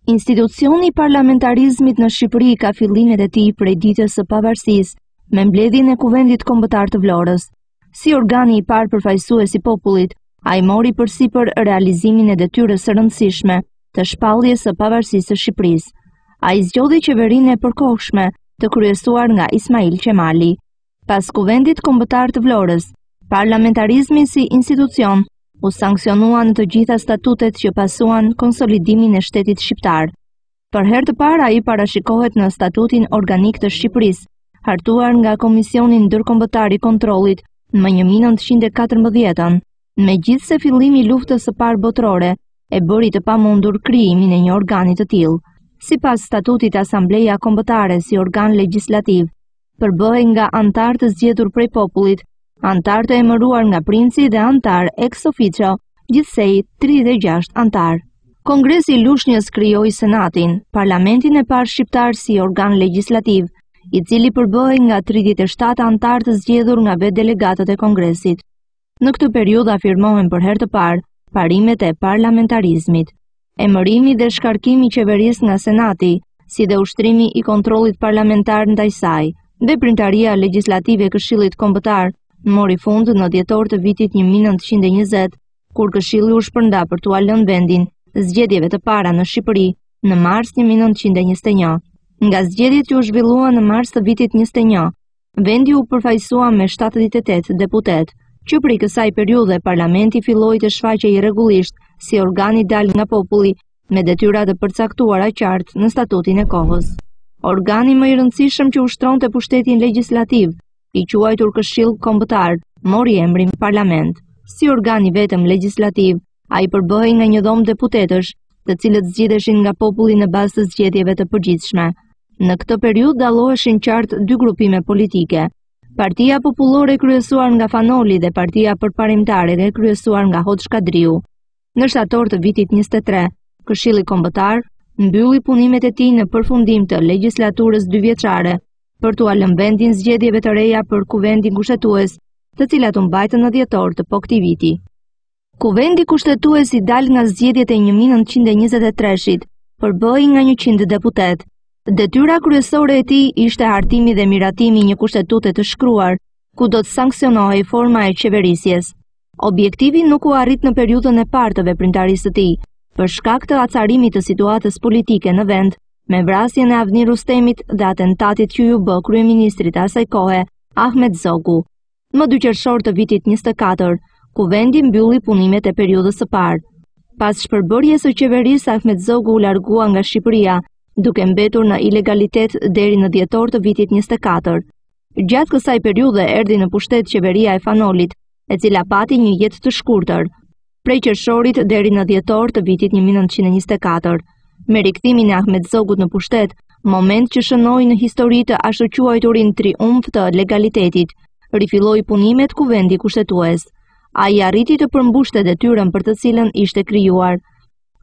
Institucioni i parlamentarizmit në Shqipëri ka fillimet e tij prej ditës së pavarësisë, me mbledhjen e Kuvendit Kombëtar të Vlorës. Si organi i parë përfaqësues i popullit, ai mori përsipër realizimin e detyrës së rëndësishme të shpalljes së pavarësisë së Shqipërisë. Ai zgjodhi qeverinë e përkohshme të kryesuar nga Ismail Qemali. Pas Kuvendit Kombëtar të Vlorës, parlamentarizmi si institucion u sankcionua në të gjitha statutet që pasuan konsolidimin e shtetit shqiptar. Për herë të parë ai parashikohet në Statutin Organik të Shqipërisë, hartuar nga Komisioni Ndërkombëtar i Kontrollit më 1914, megjithse fillimi i luftës së parë botërore e bëri të pamundur krijimin e një organi të tillë. Sipas statutit, Asambleja Kombëtare si organ legjislativ përbëhej nga antar të zgjedhur prej popullit, antar të emëruar nga princi dhe antar ex officio, gjithsej 36 antar. Kongresi i Lushnjës krijoi Senatin, parlamentin e parë shqiptar si organ legjislativ, i cili përbëhej nga 37 antar të zgjedhur nga vetë delegatët e Kongresit. Në këtë periudhë afirmohen për herë të parë parimet e parlamentarizmit. Emërimi dhe shkarkimi i qeverisë nga Senati, si dhe ushtrimi i kontrollit parlamentar ndaj saj. Veprimtaria legjislative e Këshillit Kombëtar mori fund në dhjetor të vitit 1920, kur Këshilli u shpërnda për t'u lënë vendin zgjedhjeve të para në Shqipëri në mars 1921. Nga zgjedhjet që u zhvilluan në mars të vitit 21, vendi u përfaqësua me 78 deputet, që prej kësaj periudhe parlamenti filloi të shfaqej rregullisht si organ i dalë nga populli me detyra të përcaktuara qartë në statutin e kohës. Organi më i rëndësishëm që ushtronte pushtetin legjislativ, i quajtur Këshill Kombëtar, mori emrin parlament. Si organ i vetëm legjislativ, ai përbëhej nga një dhomë deputetësh, të cilët zgjidheshin nga populli në bazë të zgjedhjeve të përgjithshme. Në këtë periudhë dalloheshin qartë dy grupime politike: Partia Popullore kryesuar nga Fanoli dhe Partia Përparimtare dhe kryesuar nga Hoxh Kadriu. Në shtator të vitit 23, Këshilli Kombëtar mbylli punimet e tij në përfundim të legjislaturës dyvjeçare për t'u lënë vendin zgjedhjeve të reja për Kuvendin Kushtetues, të cilat u mbajtën në dhjetor të po këtij viti. Kuvendi Kushtetues i dal nga zgjedhjet e 1923-shit, përbëhej nga 100 deputet. Detyra kryesore e tij ishte hartimi dhe miratimi një kushtetute të shkruar, ku do të sankcionohej forma e qeverisjes. Objektivi nuk u arrit në periudhën e parë të veprimtarisë së tij, për shkak të acarimit të situatës politike në vend, me vrasjen e Avni Rustemit dhe atentatit që ju bë kryeministrit asaj kohe, Ahmet Zogu. Më 2 qershor të vitit 24, Kuvendi mbylli punimet e periudhës së parë. Pas shpërbërjes së qeverisë, Ahmet Zogu u largua nga Shqipëria, duke mbetur në ilegalitet deri në dhjetor të vitit 24. Gjatë kësaj periudhe erdhi në pushtet qeveria e Fanolit, e cila pati një jetë të shkurtër, prej qershorit deri në dhjetor të vitit 1924. Me rikthimin e Ahmet Zogut në pushtet, moment që shënoi në histori të ashtuquajturin triumf të legalitetit, rifilloi punimet Kuvendi Kushtetues. Ai arriti të përmbushte detyrën për të cilën ishte krijuar,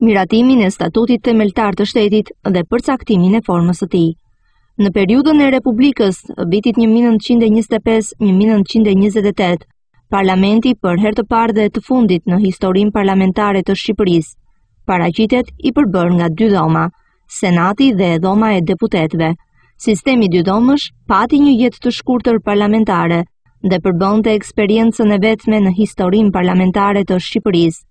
miratimin e statutit themeltar të shtetit dhe përcaktimin e formës së tij. Në periudhën e Republikës, vitit 1925-1928, Parlamenti për herë të parë dhe të fundit në historinë parlamentare të Shqipërisë paraqitet i përbër nga 2 dhoma, Senati dhe dhoma e deputetëve. Sistemi 2 dhomësh pati një jetë të shkurtër parlamentare dhe përbënte eksperiencën e vetme në historinë parlamentare të Shqipërisë.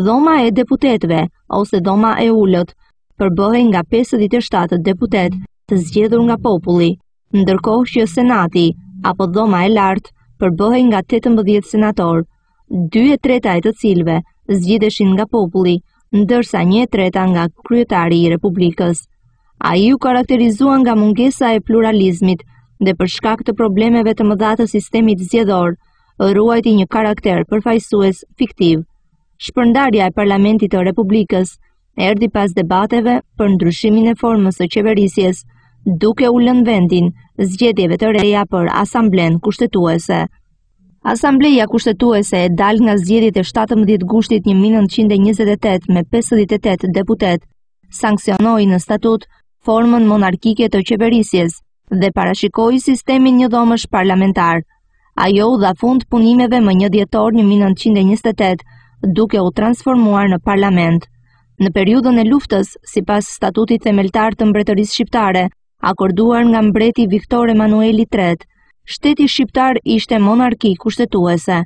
Dhoma e deputetëve ose dhoma e ulët përbëhej nga 57 deputet të zgjedhur nga populli, ndërkohë që Senati apo dhoma e lartë përbëhej nga 18 senator, 2/3 e të cilëve zgjidheshin nga populli, ndërsa 1/3 nga kryetari i Republikës. Ai u karakterizua nga mungesa e pluralizmit dhe për shkak të problemeve të mëdha të sistemit zgjedhor, ruajti një karakter përfaqësues fiktiv. Shpërndarja e Parlamentit të Republikës erdhi pas debateve për ndryshimin e formës së qeverisjes, duke u lënë vendin zgjedhjeve të reja për Asamblen Kushtetuese. Asambleja Kushtetuese e dal nga zgjedhjet e 17 gushtit 1928 me 58 deputet, sankcionoi në statut formën monarkike të qeverisjes dhe parashikoi sistemin njëdhomësh parlamentar. Ajo u dha fund punimeve më 1 dhjetor 1928, duke u transformuar në parlament. Në periudhën e luftës, sipas statutit themeltar të Mbretërisë Shqiptare, akorduar nga mbreti Viktor Emanueli III, shteti shqiptar ishte monarki kushtetuese.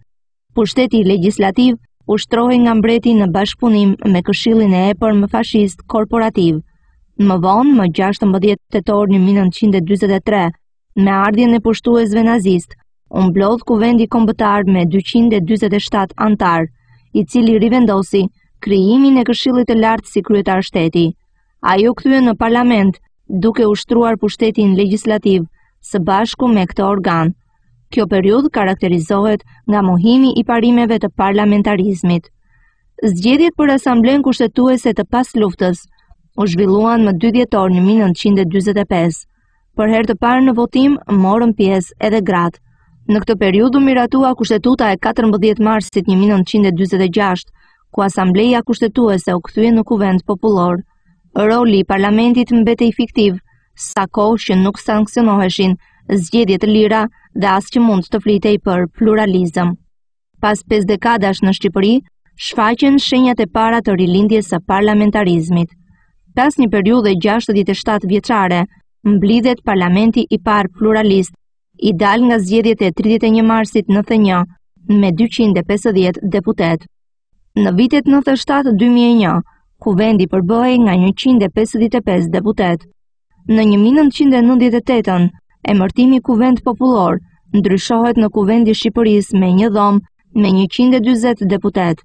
Pushteti legjislativ ushtrohej nga mbreti në bashkëpunim me Këshillin e Epërm Fashist Korporativ. Më vonë, më 16 tetor 1943, me ardhjen e pushtuesve nazist, u mblodh Kuvendi Kombëtar me 247 antar, i cili rivendosi krijimin e Këshillit të Lartë si kryetar shteti. Ai u kthye në parlament, duke ushtruar pushtetin legjislativ së bashku me këtë organ. Kjo periudhë karakterizohet nga mohimi i parimeve të parlamentarizmit. Zgjedhjet për Asamblen Kushtetuese të pas luftës u zhvilluan më 2 dhjetor 1945. Për herë të parë në votim morën pjesë edhe gratë. Në këtë periudhë miratua Kushtetuta e 14 marsit 1946, ku Asambleja Kushtetuese u kthye në Kuvend Popullor. Roli i parlamentit mbetej fiktiv, sa kohë që nuk sankcionoheshin zgjedhje të lira dhe as që mund të flitej për pluralizëm. Pas 5 dekadash në Shqipëri, shfaqen shenjat e para të rilindjes së parlamentarizmit. Pas një periudhe 67 vjeçare, mblidhet parlamenti i parë pluralist, i dal nga zgjedhjet e 31 marsit 91 me 250 deputet. Në vitet 97-2001, Kuvendi përbëhej nga 155 deputet. Në 1998, emërtimi Kuvend Popullor ndryshohet në Kuvendi i Shqipërisë me një dhomë me 140 deputet.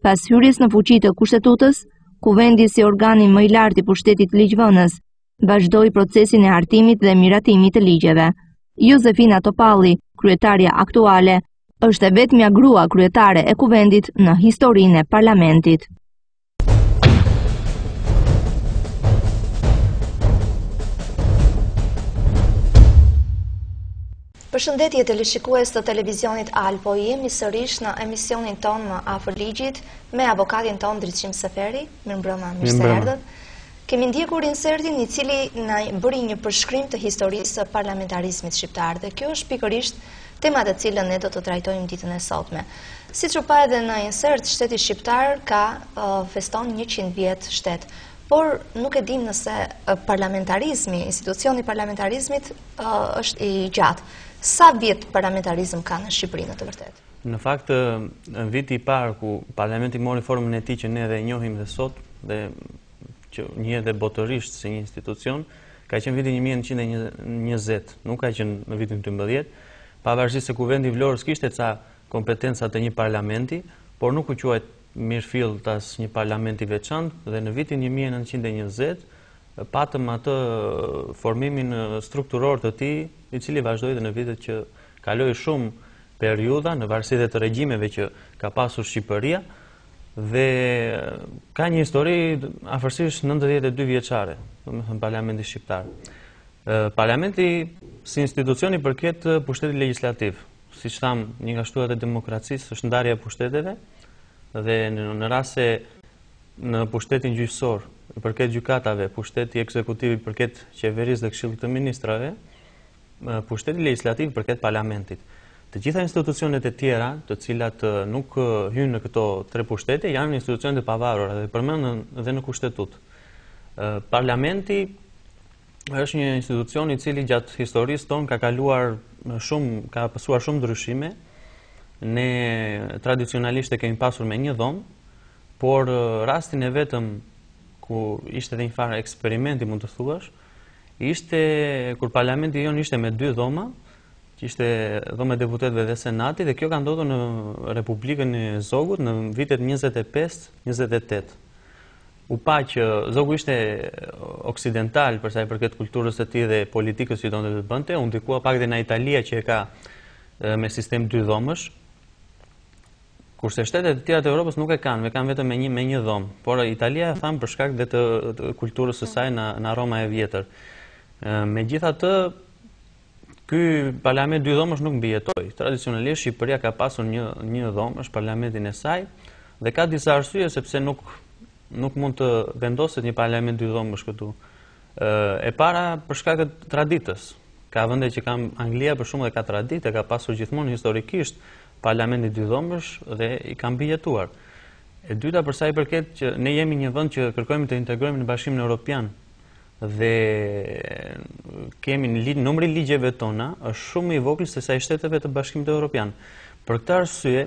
Pas hyrjes në fuqi të Kushtetutës, Kuvendi si organi më i lartë i pushtetit ligjvënës vazhdoi procesin e hartimit dhe miratimit të ligjeve. Jozefina Topalli, kryetarja aktuale, është e vetmja grua kryetare e Kuvendit në historinë e parlamentit. Përshëndetje teleshikues të televizionit Alpo, jemi sërish në emisionin ton Më afër ligjit me avokatin ton Dritshim Seferi. Mirëmbrëma, mirë se erdhët. Kemi ndjekur insertin i cili na bëri një përshkrim të historisë së parlamentarizmit shqiptar dhe kjo është pikërisht tema të cilën ne do të trajtojmë ditën e sotme. Siç u pa edhe në insert, shteti shqiptar feston 100 vjet shtet. Por nuk e dim nëse parlamentarizmi, institucioni parlamentarizmit është i gjatë. Sa vjet parlamentarizm ka në Shqipëri në të vërtetë? Në fakt, në viti i parë ku parlamenti mori formën e tij që ne dhe njohim dhe sot, dhe që njihet dhe botërisht si një institucion, ka qenë viti 1920, nuk ka qenë në vitin 12, pavarësisht se Kuvendi i Vlorës kishte ca kompetenca të një parlamenti, por nuk u quajt mirëfill tas një parlamenti veçantë, dhe në vitin 1920 patëm atë formimin strukturor të tij, i cili vazhdoi dhe në vitet që kaloi shumë periudha në varësi të regjimeve që ka pasur Shqipëria, dhe ka një histori afërsisht 92 vjeçare, domethënë parlamenti shqiptar. Parlamenti si institucion i përket pushtetit legjislativ. Siç tham, një nga shtuat e demokracisë është ndarja e pushteteve, dhe në rast se në pushtetin gjyqësor i përket gjykatave, pushteti ekzekutiv i përket qeverisë dhe Këshillit të Ministrave, pushteti legjislativ i përket parlamentit. Të gjitha institucionet e tjera, të cilat nuk hyjnë në këto tre pushtete, janë institucionet e pavarura dhe përmenden edhe në kushtetut. Parlamenti është një institucion i cili gjatë historisë tonë ka pasur shumë ndryshime. Ne tradicionalisht e kemi pasur me një dhomë, por rastin e vetëm ku ishte edhe një farë eksperimenti, mund të thuash, ishte kur parlamenti jon ishte me 2 dhoma, që ishte dhoma e deputetëve dhe senati, dhe kjo ka ndodhur në Republikën e Zogut në vitet 25-28. U pa që Zogu ishte oksidental për sa i përket kulturës së tij dhe politikës që donte të bënte, u ndikua pak dhe nga Italia që e ka me sistem 2 dhomësh. Kurse shtetet e tjera të Evropës nuk e kanë vetëm me një dhomë, por Italia e tham për shkak dhe të kulturës së saj në Roma e vjetër. Megjithatë, ky parlament 2 dhomësh nuk mbijetoi. Tradicionalisht Shqipëria ka pasur një dhomë, është parlamentin e saj, dhe ka disa arsye sepse nuk mund të vendoset një parlament 2 dhomësh këtu. E para për shkak të traditës. Ka vende që kam Anglia për shumë dhe ka traditë, ka pasur gjithmonë historikisht parlamenti 2 dhomësh dhe i ka mbijetuar. E dyta, për sa i përket që ne jemi një vend që kërkojmë të integrohemi në Bashkimin Evropian dhe kemi numri ligjeve tona është shumë i vogël se sa i shteteve të Bashkimit Evropian. Për këtë arsye,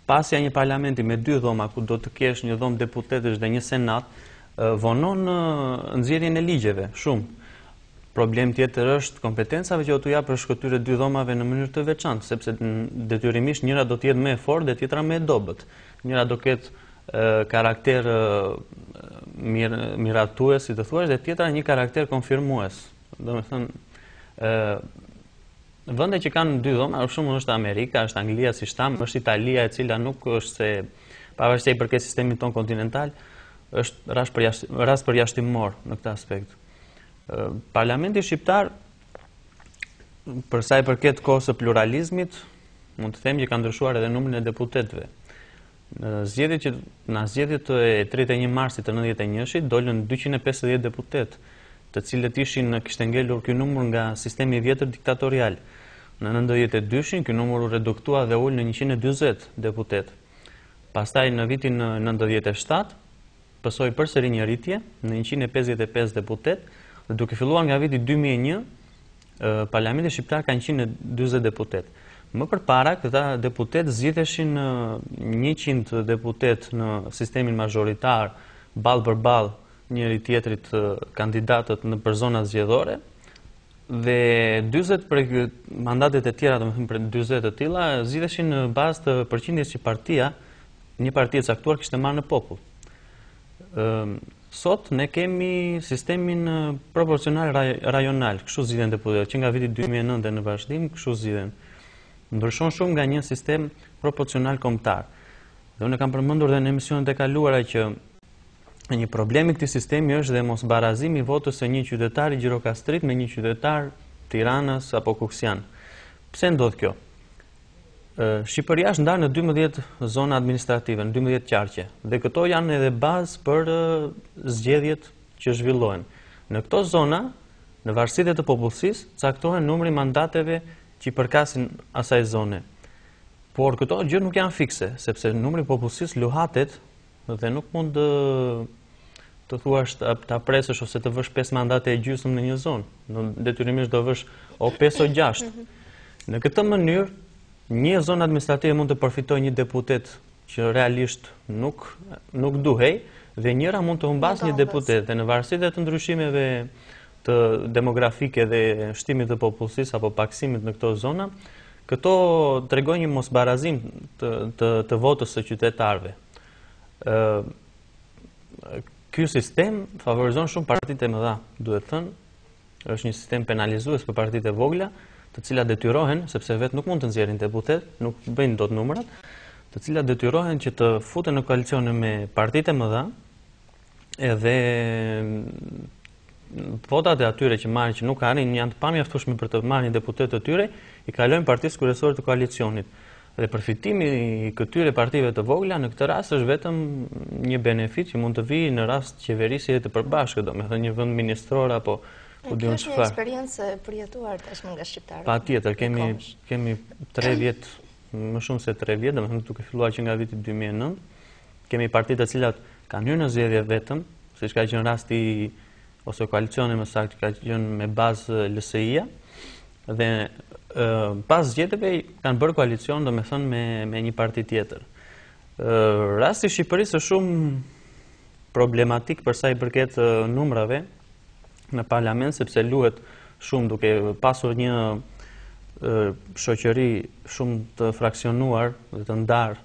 pasja një parlamenti me 2 dhoma, ku do të kesh një dhomë deputetësh dhe një senat, vonon nxjerrjen e ligjeve shumë. Problem tjetër është kompetencave që do t'u japë për këtyre 2 dhomave në mënyrë të veçantë, sepse detyrimisht njëra do të jetë më e fortë dhe tjetra më e dobët. Njëra do ketë karakter miratues, si të thuash, dhe tjetra një karakter konfirmues. Domethënë, vende që kanë 2 dhoma, shumë është Amerika, është Anglia si shtam, është Italia, e cila nuk është se pavarësisht se i përket sistemit ton kontinental, është rast përjashtimor në këtë aspekt. Parlamenti shqiptar, për sa i përket kohës së pluralizmit, mund të them që ka ndryshuar edhe numrin e deputetëve. Në zgjedhjet e 31 marsit të 91-shit dolën 250 deputet, të cilët kishte ngelur ky numër nga sistemi i vjetër diktatorial. Në 92-shin ky numër u reduktua dhe ul në 140 deputet. Pastaj në vitin 97 pësoi përsëri një rritje në 155 deputet, dhe duke filluar nga viti 2001, Parlamenti shqiptar ka 140 deputet. Më përpara, këta deputet zgjidheshin 100 deputet në sistemin majoritar, ballë për ballë njëri tjetrit kandidatët në për zonat zgjedhore, dhe 40 për mandatet e tjera, domethënë për 40 të tilla, zgjidheshin në bazë të përqindjes që një parti e caktuar kishte marrë në popull. Sot ne kemi sistemin proporcional rajonal, kështu zgjidhen deputetët, që nga viti 2009 dhe në vazhdim, kështu zgjidhen. Ndryshon shumë nga një sistem proporcional kombëtar. Dhe unë kam përmendur dhe në emisionet e kaluara që një problem i këtij sistemi është dhe mosbarazimi i votës së një qytetari Gjirokastrit me një qytetar Tiranës apo Kuksian. Pse ndodh kjo? Shqipëria është ndarë në 12 zona administrative, në 12 qarqe, dhe këto janë edhe bazë për zgjedhjet që zhvillohen. Në këto zona, në varësitë të popullsisë, caktohen numri mandateve që i përkasin asaj zone. Por këto gjë nuk janë fikse, sepse numri popullsisë luhatet dhe nuk mund të thuash ta presësh ose të vësh 5 mandate e gjysmë në një zonë. Detyrimisht do vësh o 5 o 6. Në këtë mënyrë, një zonë administrative mund të përfitojë një deputet që realisht nuk duhej, dhe njëra mund të humbas një deputet, dhe në varësi të ndryshimeve të demografike dhe shtimit të popullsisë apo paksimit në këto zona, këto tregojnë një mosbarazim të votës së qytetarëve. Ky sistem favorizon shumë partitë e mëdha, duhet thënë, është një sistem penalizues për partitë e vogla, të cilat detyrohen, sepse vetë nuk mund të nxjerrin deputet, nuk bëjnë dot numrat, të cilat detyrohen që të futen në koalicione me partitë e mëdha, edhe votat e atyre që marrin që nuk arrin janë të pamjaftueshme për të marrë një deputet të tyre, i kalojnë partisë kryesore të koalicionit. Dhe përfitimi i këtyre partive të vogla në këtë rast është vetëm një benefit që mund të vijë në rast qeverisje të përbashkët, domethënë një vend ministror apo ku diun çfarë. Kjo është një eksperiencë e përjetuar tashmë nga shqiptarët. Patjetër, kemi 3 vjet, më shumë se 3 vjet, domethënë duke filluar që nga viti 2009, kemi partitë të cilat kanë hyrë në zgjedhje vetëm, siç ka qenë rasti ose koalicioni më saktë ka qenë me bazë LSI-ja, dhe pas zgjedhjeve kanë bërë koalicion, domethënë me një parti tjetër. Rasti i Shqipërisë është shumë problematik për sa i përket numrave në parlament, sepse luhet shumë duke pasur një shoqëri shumë të fraksionuar dhe të ndarë,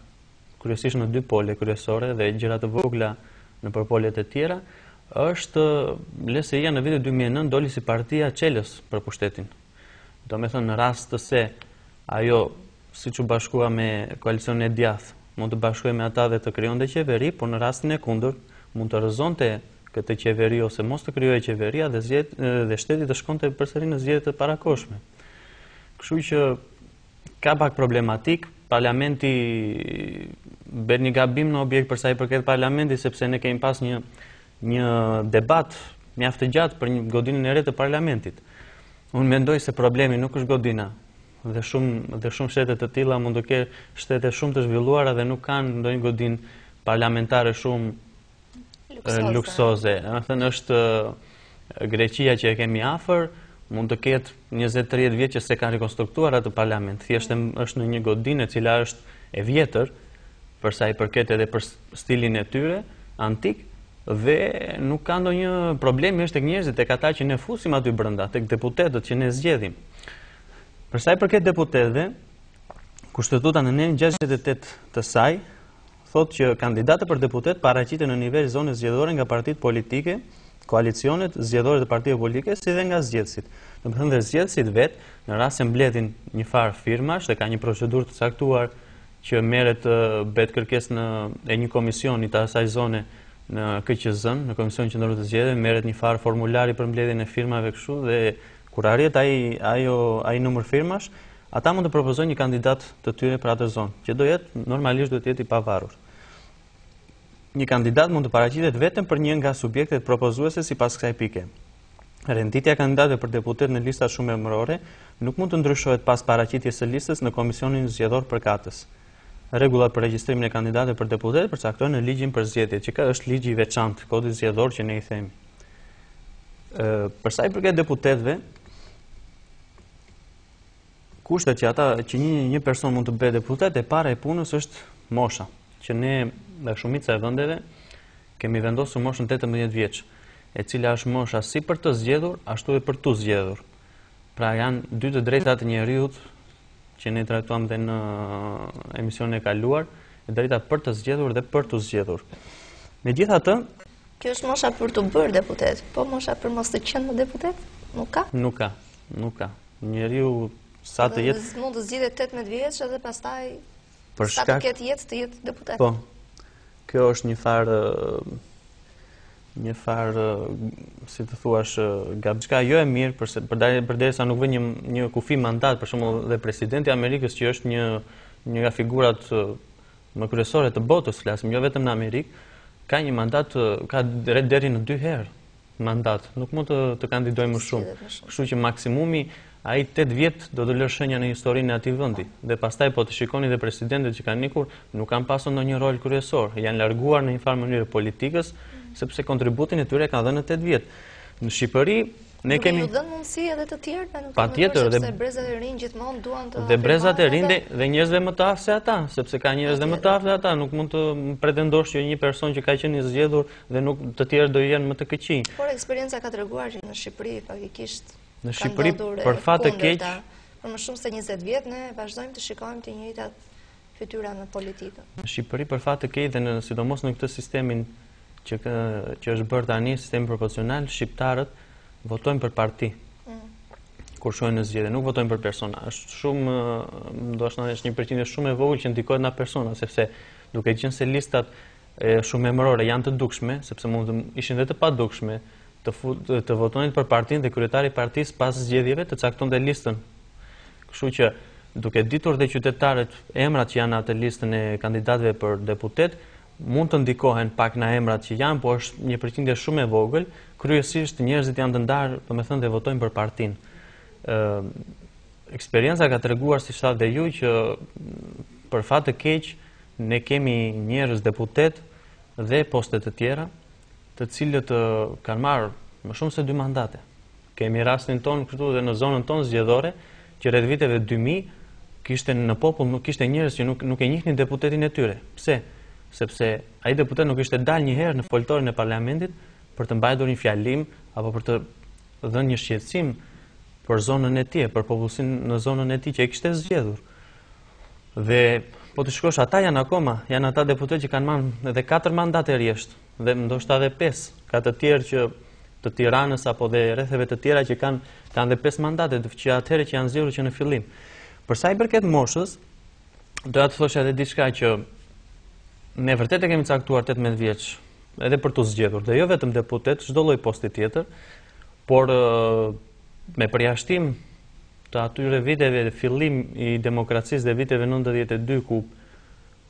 kryesisht në 2 pole kryesore dhe gjëra të vogla në përpolet e tjera, është LSI-ja në vitin 2009 doli si partia çelës për pushtetin. Domethënë në rast të se ajo, siç u bashkua me koalicionin e djathtë, mund të bashkohej me ata dhe të krijonte qeveri, por në rastin e kundërt mund të rrëzonte këtë qeveri ose mos të krijojë qeveria dhe shteti të shkonte përsëri në zgjedhje të parakohshme. Kështu që ka pak problematik, parlamenti bën një gabim në objekt për sa i përket parlamentit, sepse ne kemi pas një debat mjaft të gjatë për një godinën e re të parlamentit. Unë mendoj se problemi nuk është godina, dhe shumë shtete të tilla mund të kenë shtete shumë të zhvilluara dhe nuk kanë ndonjë godinë parlamentare shumë luksoze. Thënë është Greqia që e kemi afër, mund të ketë 20-30 vjet që se ka rekonstruktuar atë parlament. Thjesht është në një godinë e cila është e vjetër, për sa i përket edhe për stilin e tyre antik, dhe nuk ka ndonjë problemi është tek njerëzit, tek ata që ne fusim aty brenda, tek deputetët që ne zgjedhim. Për sa i përket deputetëve, Kushtetuta në nenin 68 të saj thotë që kandidatët për deputet paraqiten në nivel zone zgjedhore nga partitë politike, koalicionet zgjedhore të partive politike, si dhe nga zgjedhësit. Domethënë dhe zgjedhësit vetë, në rast se mbledhin një farë firmash dhe ka një procedurë të caktuar që merret bëhet kërkesë e një komisioni të asaj zone në KQZ-n, në Komisionin Qendror të Zgjedhjeve, merret një farë formulari për mbledhjen e firmave kështu dhe kur arrit ai numër firmash, ata mund të propozojnë një kandidat të tyre për atë zonë, që normalisht do të jetë i pavarur. Një kandidat mund të paraqitet vetëm për një nga subjektet propozuese sipas kësaj pike. Renditja e kandidatëve për deputet në lista shumë emërore nuk mund të ndryshohet pas paraqitjes së listës në Komisionin Zgjedhor përkatës. Rregullat për regjistrimin e kandidatëve për deputet përcaktojnë në ligjin për zgjedhjet, që është ligji i veçantë, kodi zgjedhor që ne i themi. Për sa i përket deputetëve, kushtet që një person mund të bëjë deputet, e para e punës është mosha, që ne dhe shumica e vendeve kemi vendosur moshën 18 vjeç, e cila është mosha si për të zgjedhur, ashtu edhe për tu zgjedhur. Pra janë dy të drejtat e njeriut që ne trajtuam dhe në emisionin e kaluar, e drejta për të zgjedhur dhe për tu zgjedhur. Megjithatë, kjo është mosha për të bërë deputet, po mosha për mos të qenë më deputet? Nuk ka? Nuk ka. Njeriu sa të jetë... Mund të zgjidhet 18 vjeç edhe pastaj sa të ketë jetë të jetë deputet. Po, kjo është një farë, si të thuash, diçka jo e mirë, përderisa nuk vë një kufi mandat, për shembull dhe presidenti i Amerikës, që është një nga figurat më kryesore të botës, flasim, jo vetëm në Amerikë, ka një mandat, ka deri në 2 herë mandat, nuk mund të kandidojë më shumë. Kështu që maksimumi ai 8 vjet do të lë shenja në historinë e atij vendi. Dhe pastaj po të shikoni dhe presidentët që kanë ikur, nuk kanë pasur ndonjë rol kryesor, janë larguar në një farë mënyrë politikës, sepse kontributin e tyre kanë dhënë 8 vjet. Në Shqipëri ne kemi ju dhënë mundësi edhe të tjerë, patjetër, sepse brezat e rinj gjithmonë duan të dhe brezat e rinj dhe njerëzve më të aftë se ata, sepse ka njerëz dhe më të aftë se ata, nuk mund të pretendosh që një person që ka qenë i zgjedhur dhe nuk të tjerë do jenë më të këqij. Por eksperienca ka treguar që në Shqipëri faktikisht në Shqipëri për fat të keq, për më shumë se 20 vjet ne vazhdojmë të shikojmë të njëjtat fytyra në politikë. Në Shqipëri për fat të keq dhe sidomos në këtë sistemin që është bërë tani, sistemi proporcional, shqiptarët votojnë për parti. Kur shojnë në zgjedhje, nuk votojnë për persona. Është shumë, ndoshta është një përqindje shumë e vogël që ndikohet nga persona, sepse duke qenë se listat shumë emërore janë të dukshme, sepse mund të ishin dhe të padukshme, të votojnë për partinë dhe kryetari i partisë pas zgjedhjeve të caktonte listën. Kështu që duke ditur dhe qytetarët emrat që janë në atë listën e kandidatëve për deputet, mund të ndikohen pak në emrat që janë, po është një përqindje shumë e vogël, kryesisht njerëzit janë të ndarë, domethënë dhe votojnë për partinë. Eksperienca ka treguar, si thatë dhe ju, që për fat të keq ne kemi njerëz deputet dhe poste të tjera, të cilët kanë marrë më shumë se 2 mandate. Kemi rastin tonë këtu dhe në zonën tonë zgjedhore, që rreth viteve 2000 kishte në popull nuk kishte njerëz që nuk e njihnin deputetin e tyre. Pse? Sepse ai deputet nuk ishte dalë një herë në foltorin e parlamentit për të mbajtur një fjalim apo për të dhënë një shqetësim për zonën e tij, për popullsinë në zonën e tij që e kishte zgjedhur. Dhe po të shikosh, ata janë ata deputet që kanë marrë edhe 4 mandate rresht, dhe ndoshta edhe 5, ka të tjerë që të Tiranës apo dhe rretheve të tjera që kanë dhe 5 mandate, që atëherë që janë zgjedhur që në fillim. Për sa i përket moshës, doja të thosha edhe diçka që ne vërtet e kemi caktuar 18 vjeç, edhe për të zgjedhur, dhe jo vetëm deputet, çdo lloj posti tjetër, por me përjashtim të atyre viteve fillim i demokracisë dhe viteve 92, ku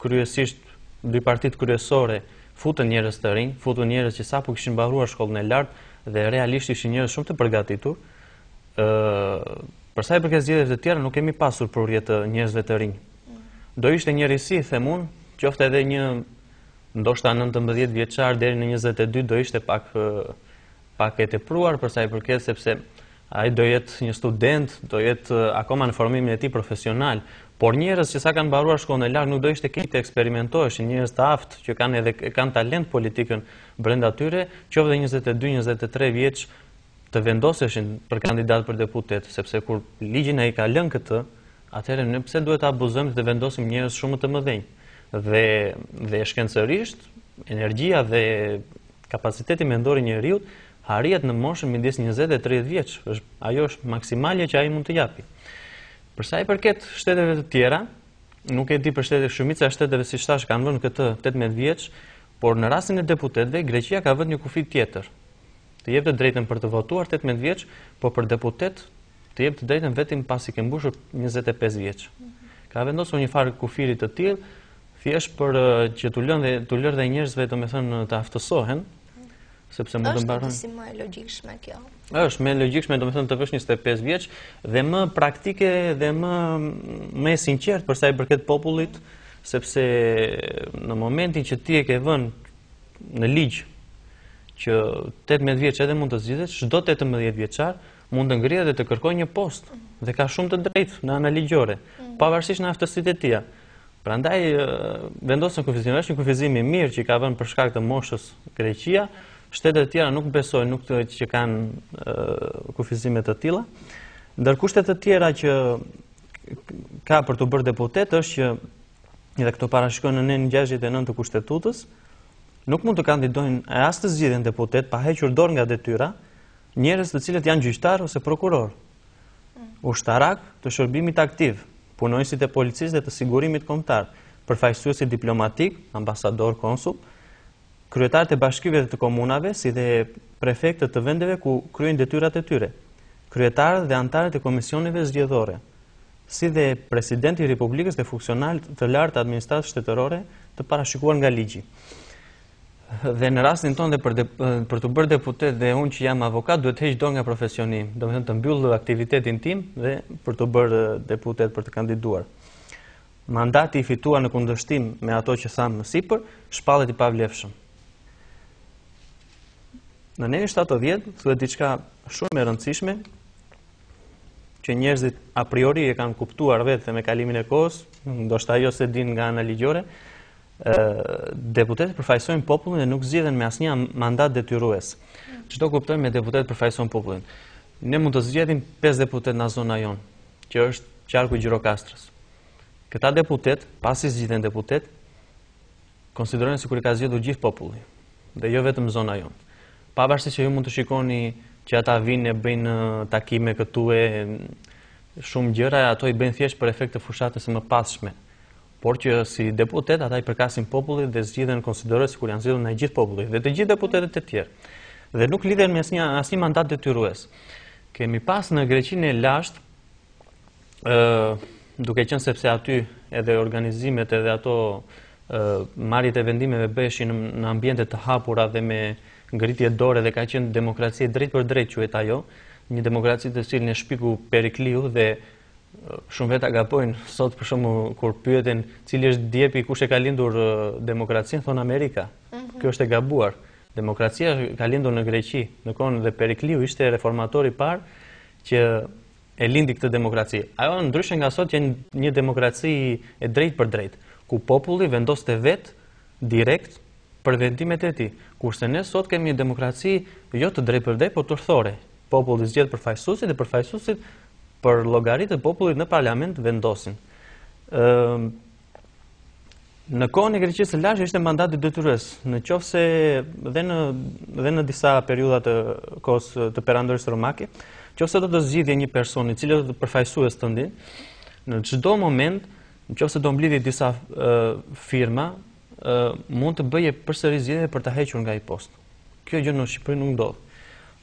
kryesisht 2 partitë kryesore futën njerëz të rinj, futën njerëz që sapo kishin mbaruar shkollën e lartë dhe realisht ishin njerëz shumë të përgatitur. Për sa i përket zgjedhjeve të tjera, nuk kemi pasur prurje të njerëzve të rinj. Do ishte një risi, them unë, qoftë edhe ndoshta 19 vjeçar deri në 22 do ishte pak e tepruar për sa i përket, sepse ai do jetë një student, do jetë akoma në formimin e tij profesional, por njerëz që sa kanë mbaruar shkollën e lartë nuk do ishte keq të eksperimentoheshin, njerëz të aftë që kanë talent politikën brenda tyre, qoftë 22-23 vjeç të vendoseshin për kandidat për deputet, sepse kur ligjin ai ka lënë këtë, atëherë ne pse duhet ta abuzojmë të vendosim njerëz shumë të mëdhenj. Dhe shkencërisht, energjia dhe kapaciteti mendor i njeriu arrihet në moshën midis 20 dhe 30 vjeç. Ajo është maksimalja që ai mund të japi. Për sa i përket shteteve të tjera, nuk e di për shumica e shteteve si thash kanë vënë këtë 18 vjeç, por në rastin e deputetëve Greqia ka vënë një kufi tjetër. Të jep të drejtën për të votuar 18 vjeç, por për deputet të jep të drejtën vetëm pasi ke mbushur 25 vjeç. Ka vendosur një farë kufiri të tillë, thjesht për që t'u lërë dhe njerëzve, domethënë, të aftësohen, sepse mund të mbarojnë. Është më e logjikshme kjo. Është më e logjikshme, domethënë të vësh 25 vjeç dhe më praktike dhe më e sinqertë për sa i përket popullit, sepse në momentin që ti e ke vënë në ligj që 18 vjeç edhe mund të zgjidhesh, çdo 18 vjeçar mund të ngrihet dhe të kërkojë një post dhe ka shumë të drejtë në anë ligjore, pavarësisht në aftësitë e tija. Prandaj vendosën kufizim, është një kufizim i mirë që ka vënë për shkak të moshës Greqia. Shtetet e tjera nuk besojnë që kanë kufizime të tilla. Ndër kushtet të tjera që ka për të bërë deputet është që, edhe këto parashikojnë në 69 të Kushtetutës, nuk mund të kandidojnë e as të zgjidhen deputet pa hequr dorë nga detyra njerëz të cilët janë gjyqtar ose prokuror, ushtarak të shërbimit aktiv, punonjësit e policisë dhe të sigurimit kombëtar, përfaqësuesi diplomatik, ambasador, konsul, kryetarët e bashkive dhe të komunave, si dhe prefektët të vendeve ku kryejnë detyrat e tyre, kryetarët dhe antarët e komisioneve zgjedhore, si dhe presidenti i Republikës dhe funksionarët të lartë të administratës shtetërore të parashikuar nga ligji. Dhe në rastin tonë dhe për të bërë deputet dhe unë që jam avokat, duhet heq dorë nga profesioni, domethënë të mbyll aktivitetin tim dhe për të bërë deputet për të kandiduar. Mandati i fituar në kundërshtim me ato që thamë më sipër, shpallet i pavlefshëm. Në Neni 70 thuhet diçka shumë e rëndësishme që njerëzit a priori e kanë kuptuar vetë me kalimin e kohës, ndoshta ajo se din nga ana ligjore, deputetët përfaqësojnë popullin dhe nuk zgjidhen me asnjë mandat detyrues. Çdo kuptojmë me deputet përfaqësojnë popullin. Ne mund të zgjedhim 5 deputet në zona jonë, që është qarku i Gjirokastrës. Këta deputet, pasi zgjidhen deputet, konsiderojnë sikur i ka zgjedhur gjithë populli, dhe jo vetëm zona jonë. Pavarësisht që ju mund të shikoni që ata vinë e bëjnë takime këtu e shumë gjëra, ato i bëjnë thjesht për efekt të fushatës së mëpasshme. Por që si deputet ata i përkasin popullit dhe zgjidhen konsiderohet sikur janë zgjedhur nga gjithë populli dhe të gjithë deputetët e tjerë. Dhe nuk lidhen me asnjë mandat detyrues. Kemi pas në Greqinë e lashtë, duke qenë sepse aty edhe organizimet edhe ato marrjet e vendimeve bëheshin në ambiente të hapura dhe me ngritje dore dhe ka qenë demokraci drejt për drejt quhet ajo, një demokraci të cilën e shpiku Perikliu dhe shumë vetë agapojnë sot për shembull kur pyeten cili është djepi kush e ka lindur demokracinë, thon Amerika. Kjo është e gabuar. Demokracia ka lindur në Greqi, në kohën dhe Perikliu ishte reformatori i parë që e lindi këtë demokraci. Ajo ndryshe nga sot që një demokraci e drejt për drejt, ku populli vendoste vetë direkt për vendimet e tij. Kurse ne sot kemi një demokraci jo të drejtë për drejtë, por tërthore. Populli zgjedh përfaqësuesit dhe përfaqësuesit për llogaritë e popullit në parlament vendosin. Në kohën e Greqisë së lashtë ishte mandati detyrues, nëse dhe në disa periudha të kohës të perandorisë romake, nëse do të zgjidhje një person i cili do të përfaqësues të ndin, në çdo moment, nëse do mblidhej disa firma, mund të bëje përsëri zgjedhje për ta hequr nga ai post. Kjo gjë në Shqipëri nuk ndodh.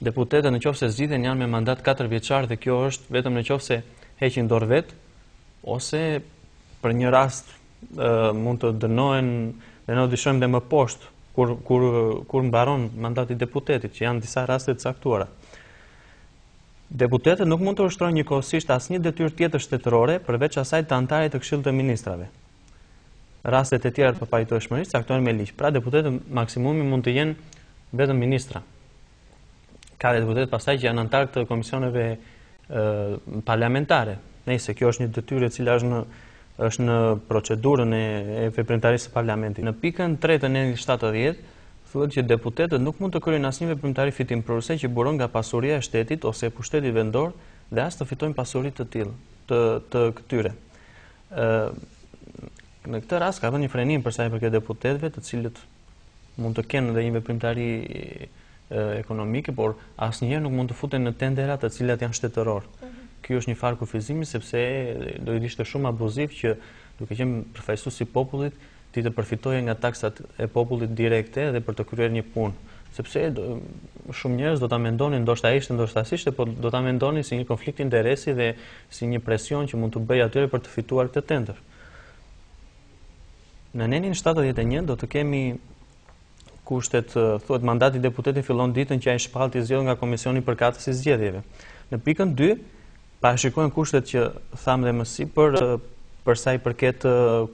Deputetët nëse zgjidhen janë me mandat 4 vjeçar dhe kjo është vetëm nëse heqin dorë vet ose për një rast mund të dënohen dhe ne dishojmë dhe më poshtë kur mbaron mandati i deputetit, që janë disa raste të caktuara. Deputetët nuk mund të ushtrojnë njëkohësisht asnjë detyrë tjetër shtetërore përveç asaj të antarit të Këshillit të Ministrave. rastet e tjera të pajtueshmërisë caktohen me ligj. Pra deputetët maksimumi mund të jenë vetëm ministra. Ka deputetë pastaj që janë antarë të komisioneve parlamentare. Nëse kjo është një detyrë e cila është në procedurën e veprimtarisë së parlamentit. Në pikën 3 të nenit 70 thuhet që deputetët nuk mund të kryejnë asnjë veprimtari fitimprurëse që buron nga pasuria e shtetit ose e pushtetit vendor dhe as të fitojnë pasuri të tillë, të këtyre. Në këtë rast ka dhënë një frenim për sa i përket deputetëve, të cilët mund të kenë edhe një veprimtari ekonomike, por asnjëherë nuk mund të futen në tendera të cilat janë shtetëror. Ky është një farë kufizimi sepse do të ishte shumë abuziv që duke qenë përfaqësues i popullit ti të përfitoje nga taksat e popullit direkte dhe për të kryer një punë. Sepse shumë njerëz do ta mendonin, ndoshta ishte, ndoshta s'ishte, por do ta mendonin si një konflikt interesi dhe si një presion që mund të bëjë atyre për të fituar këtë tender. Në nenin 71 do të kemi kushtet, thuhet mandati i deputetit fillon ditën që ai shpallti i zgjedhur nga komisioni përkatës i zgjedhjeve. Në pikën 2 parashikohen kushtet që tham dhe më sipër për sa i përket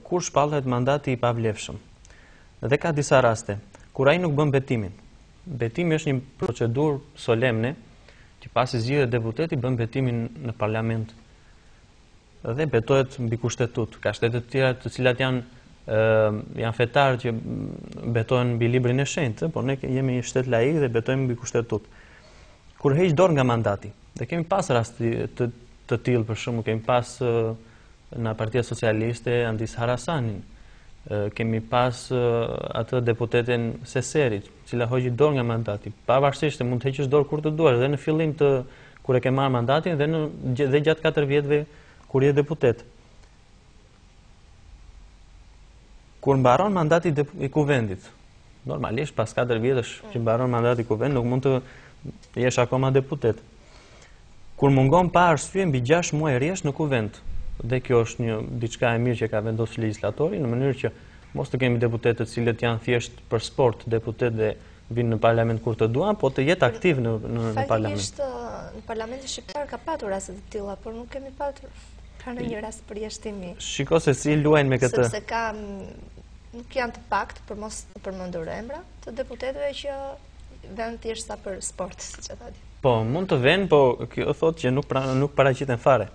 kur shpallet mandati i pavlefshëm. Dhe ka disa raste kur ai nuk bën betimin. Betimi është një procedurë solemne që pasi zgjedhet deputeti bën betimin në parlament dhe betohet mbi kushtetut. Ka shtete të tjera të cilat janë fetarë që betohen mbi librin e shenjtë, por ne jemi një shtet laik dhe betojmë mbi kushtetut. Kur heq dorë nga mandati, dhe kemi pas raste të tillë, për shembull kemi pas në Partia Socialiste Andis Harasanin, kemi pas atë deputeten Seserit, cila hoqi dorë nga mandati. Pavarësisht se mund të heqësh dorë kur të duash, dhe në fillim kur e ke marrë mandatin dhe gjatë 4 vjetëve kur je deputet. Kur mbaron mandati i kuvendit, normalisht pas 4 vjetësh që mbaron mandati i kuvendit, nuk mund të jesh akoma deputet. Kur mungon pa arsye mbi 6 muaj rresht në kuvend, dhe kjo është diçka e mirë që ka vendosur legjislatori, në mënyrë që mos të kemi deputet të cilët janë thjesht për sport deputet dhe vinë në parlament kur të duan, po të jetë aktiv në parlament. Faktikisht në parlamentin shqiptar ka patur raste të tilla, por nuk kemi patur në një rast përjashtimi. Shiko se si luajnë me këtë. Sepse nuk janë të pakt, për mos të përmendur emra, të deputetëve që vënë thjesht sa për sport, siç e thati. Po, mund të vënë, po kjo thotë që nuk paraqiten fare.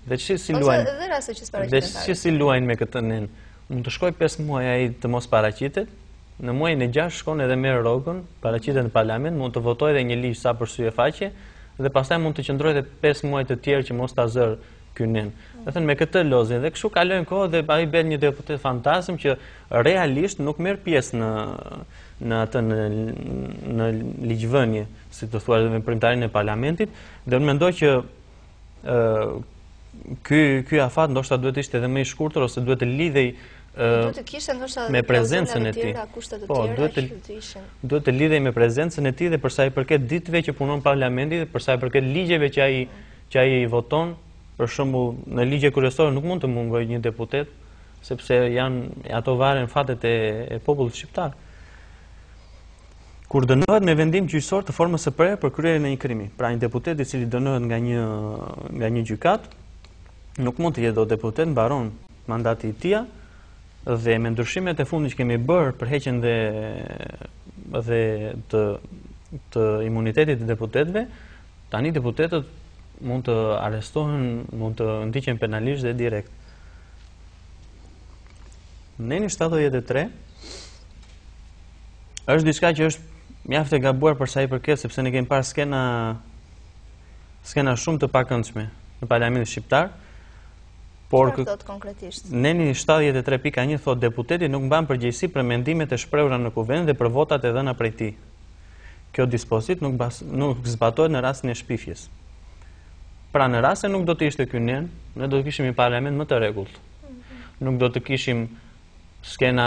Dhe që si luajnë? Dhe raste që s'paraqiten fare. Dhe që si luajnë me këtë nen? Mund të shkoj 5 muaj ai të mos paraqitet, në muajin e 6 shkon edhe merr rrogën, paraqitet në parlament, mund të votojë edhe një ligj sa për sy e faqe, dhe pastaj mund të qëndrojë edhe 5 muaj të tjerë që mos ta zër ky nen. Do thënë me këtë lozin dhe kështu kalojnë kohë dhe ai bën një deputet fantazm që realisht nuk merr pjesë në ligjvënie, si të thuar edhe veprimtarin e parlamentit, dhe unë mendoj që ky afat ndoshta duhet ishte edhe më i shkurtër ose duhet të lidhej me prezencën e tij. Po, duhet të lidhej me prezencën e tij dhe për sa i përket ditëve që punon parlamenti dhe për sa i përket ligjeve që ai voton. Për shembull, në ligje kryesore nuk mund të mungojë një deputet, sepse ato varen fatet e popullit shqiptar. Kur dënohet me vendim gjyqësor të formës së prerë për kryerjen e një krimi, pra një deputet i cili dënohet nga një gjykat, nuk mund të jetë dot deputet, mbaron mandati i tij dhe me ndryshimet e fundit që kemi bërë për heqjen dhe të imunitetit të deputetëve, tani deputetët mund të arrestohen, mund të ndiqen penalisht dhe direkt. Neni 73 është diçka që është mjaft e gabuar për sa i përket, sepse ne kemi parë skena shumë të pakëndshme në parlamentin shqiptar. Por konkretisht. Neni 73.1 thot deputeti nuk mban përgjegjësi për mendimet e shprehura në kuvend dhe për votat e dhëna prej tij. Kjo dispozit nuk zbatohet në rastin e shpifjes. Pra në rast se nuk do të ishte ky nen, ne do të kishim një parlament më të rregullt. Nuk do të kishim skena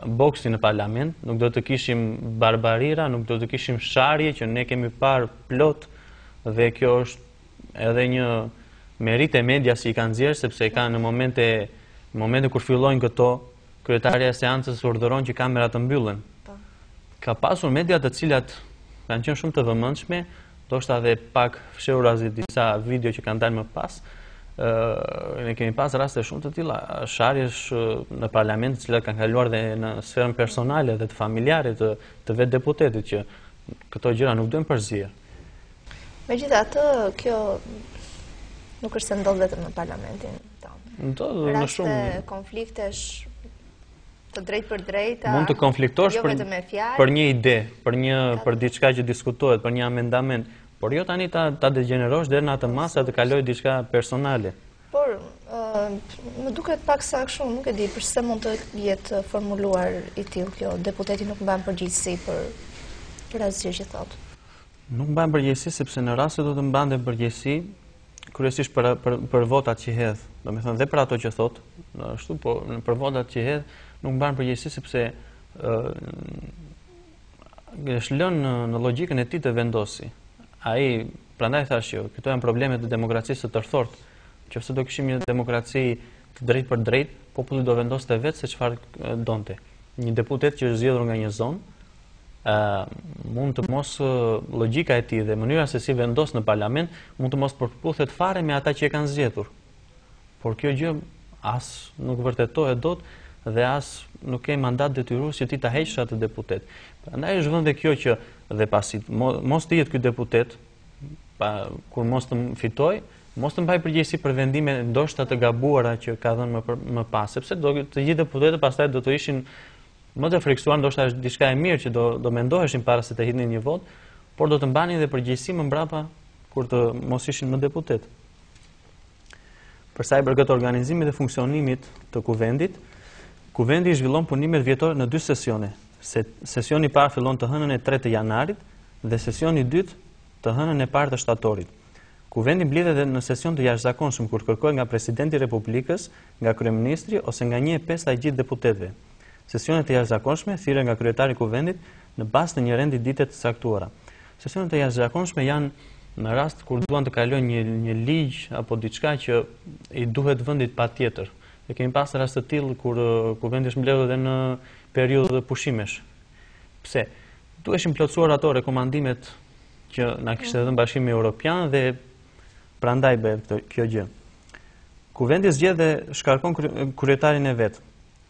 boksi në parlament, nuk do të kishim barbarira, nuk do të kishim sharje që ne kemi parë plot, dhe kjo është edhe një merit e media si i kanë nxjerrë, sepse kanë në momente kur fillojnë këto, kryetaria e seancës urdhëron që kamerat të mbyllen. Ka pasur media të cilat kanë qenë shumë të vëmendshme, ndoshta edhe pak fshehurazi disa video që kanë dalë më pas, ne kemi pas raste shumë të tilla, sharjesh në parlament të cilat kanë kaluar dhe në sferën personale dhe të familjarit të vetë deputetit që këto gjëra nuk duhen përzierë. Megjithatë, kjo nuk është se ndodh vetëm në parlamentin tonë. Ndodh në shumë konfliktesh të drejt për drejta. Mund të konfliktosh për një ide, për diçka që diskutohet, për një amendament, por jo tani ta degenerosh deri në atë masë të kaloj diçka personale. Por më duket pak sa kështu, nuk e di përse mund të jetë formuluar i tillë kjo, deputeti nuk mban përgjegjësi për asgjë që thotë. Nuk mban përgjegjësi sepse në rast se do të mbante përgjegjësi, kryesisht për votat që hedh, domethënë dhe për ato që thotë, ashtu po për votat që hedh nuk mban përgjegjësi sepse është lënë në logjikën e tij të vendosi. Ai prandaj thashë jo, këto janë problemet e demokracisë së tërthortë. Nëse do kishim një demokraci të drejtë për drejtë, populli do vendoste vetë se çfarë donte. Një deputet që është zgjedhur nga një zonë mund të mos logjika e tij dhe mënyra se si vendos në parlament mund të mos përputhet fare me ata që e kanë zgjedhur. Por kjo gjë as nuk vërtetohet dot dhe as nuk ke mandat detyrues që ti ta heqësh atë deputet. Prandaj është vënë kjo që dhe pasi mos të jetë ky deputet, kur mos të fitoj, mos të mbaj përgjegjësi për vendime ndoshta të gabuara që ka dhënë më pas, sepse të gjithë deputetët pastaj do të ishin më të friksuar, ndoshta është diçka e mirë që do mendoheshin para se të hidhnin një vot, por do të mbanin dhe përgjegjësi më mbrapa kur të mos ishin më deputet. Për sa i përket organizimit dhe funksionimit të kuvendit, kuvendi zhvillon punimet vjetore në 2 sesione. Sesioni i parë fillon të hënën e 3 të janarit dhe sesioni i dytë të hënën e parë të shtatorit. Kuvendi mblidhet edhe në sesion të jashtëzakonshëm kur kërkohet nga presidenti i Republikës, nga kryeministri ose nga 1/5 e gjithë deputetëve. Sesionet e jashtëzakonshme thirren nga kryetari i kuvendit në bazë të një rendi dite të caktuara. Sesionet e jashtëzakonshme janë në rast kur duan të kalojnë një ligj apo diçka që i duhet vendit patjetër. Ne kemi pasur rast të tillë kur kuvendi është mbledhur edhe në periudhë pushimesh. Pse? Duheshin plotësuar ato rekomandimet që na kishte dhënë Bashkimi Evropian dhe prandaj bëhet kjo gjë. Kuvendi zgjedh dhe shkarkon kryetarin e vet.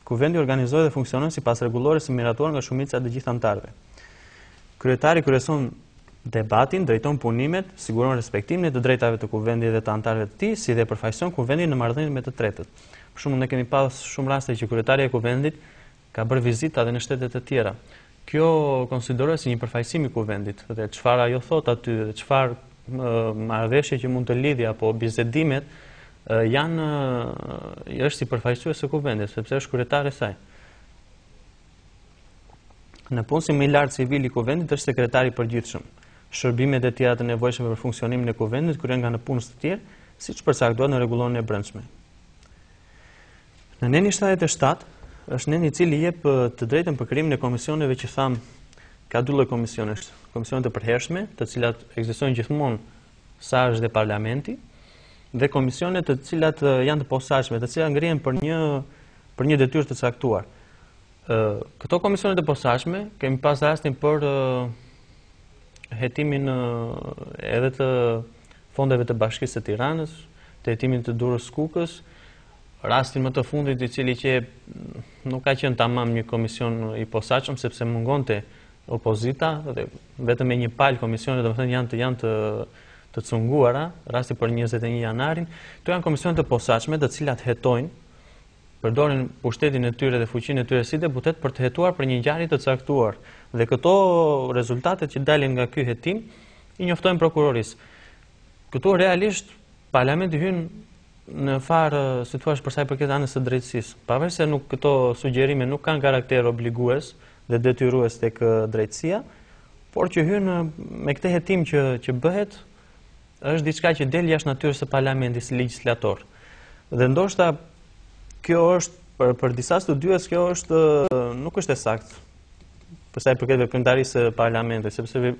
Kuvendi organizohet dhe funksionon sipas rregullores së miratuar nga shumica e të gjithë anëtarëve. Kryetari kryeson debatin, drejton punimet, siguron respektimin e të drejtave të kuvendit dhe të anëtarëve të tij, si dhe përfaqëson kuvendin në marrëdhënie me të tretët. Për shembull, ne kemi pas shumë raste që kryetari i kuvendit ka bërë vizita dhe në shtetet e tjera. Kjo konsiderohet si një përfaqësim i kuvendit dhe çfarë ajo thot aty dhe çfarë marrëveshje që mund të lidhë apo bizedimet është si përfaqësues e kuvendit, sepse është kryetari i saj. Në punësim më i lartë civil i kuvendit është sekretari i përgjithshëm. Shërbimet e tjera të nevojshme për funksionimin e kuvendit kryen nga nëpunës të tjerë, siç përcaktohet në rregullonin e brendshme. Në nenin 77 është neni i cili jep të drejtën për krijimin e komisioneve që tham ka 2 lloj komisionesh. Komisionet e përhershme, të cilat ekzistojnë gjithmonë sa është dhe parlamenti, dhe komisionet të cilat janë të posaçme, të cilat ngrihen për një detyrë të caktuar. Këto komisionet e posaçme kemi pas rastin për hetimin edhe të fondeve të Bashkisë së Tiranës, të hetimin të Durrës Kukës, rastin më të fundit i cili që nuk ka qenë tamam një komision i posaçëm sepse mungonte opozita dhe vetëm me një palë komisione domethënë janë të cunguara, rasti për 21 janarin. Këto janë komisionet të posaçme të cilat hetojnë, përdorin pushtetin e tyre dhe fuqinë e tyre si deputet për të hetuar për një ngjarje të caktuar. Dhe këto rezultatet që dalin nga ky hetim i njoftojnë prokurorisë. Këtu realisht parlamenti hyn në farë, si thua, për sa i përket anës së drejtësisë. Pavarësisht se këto sugjerime nuk kanë karakter obligues dhe detyrues tek drejtësia, por që hyn me këtë hetim që bëhet është diçka që del jashtë natyrës së parlamentit si legjislator. Dhe ndoshta kjo është për disa studiues kjo nuk është e saktë. Për sa i përket veprimtarisë së parlamentit, sepse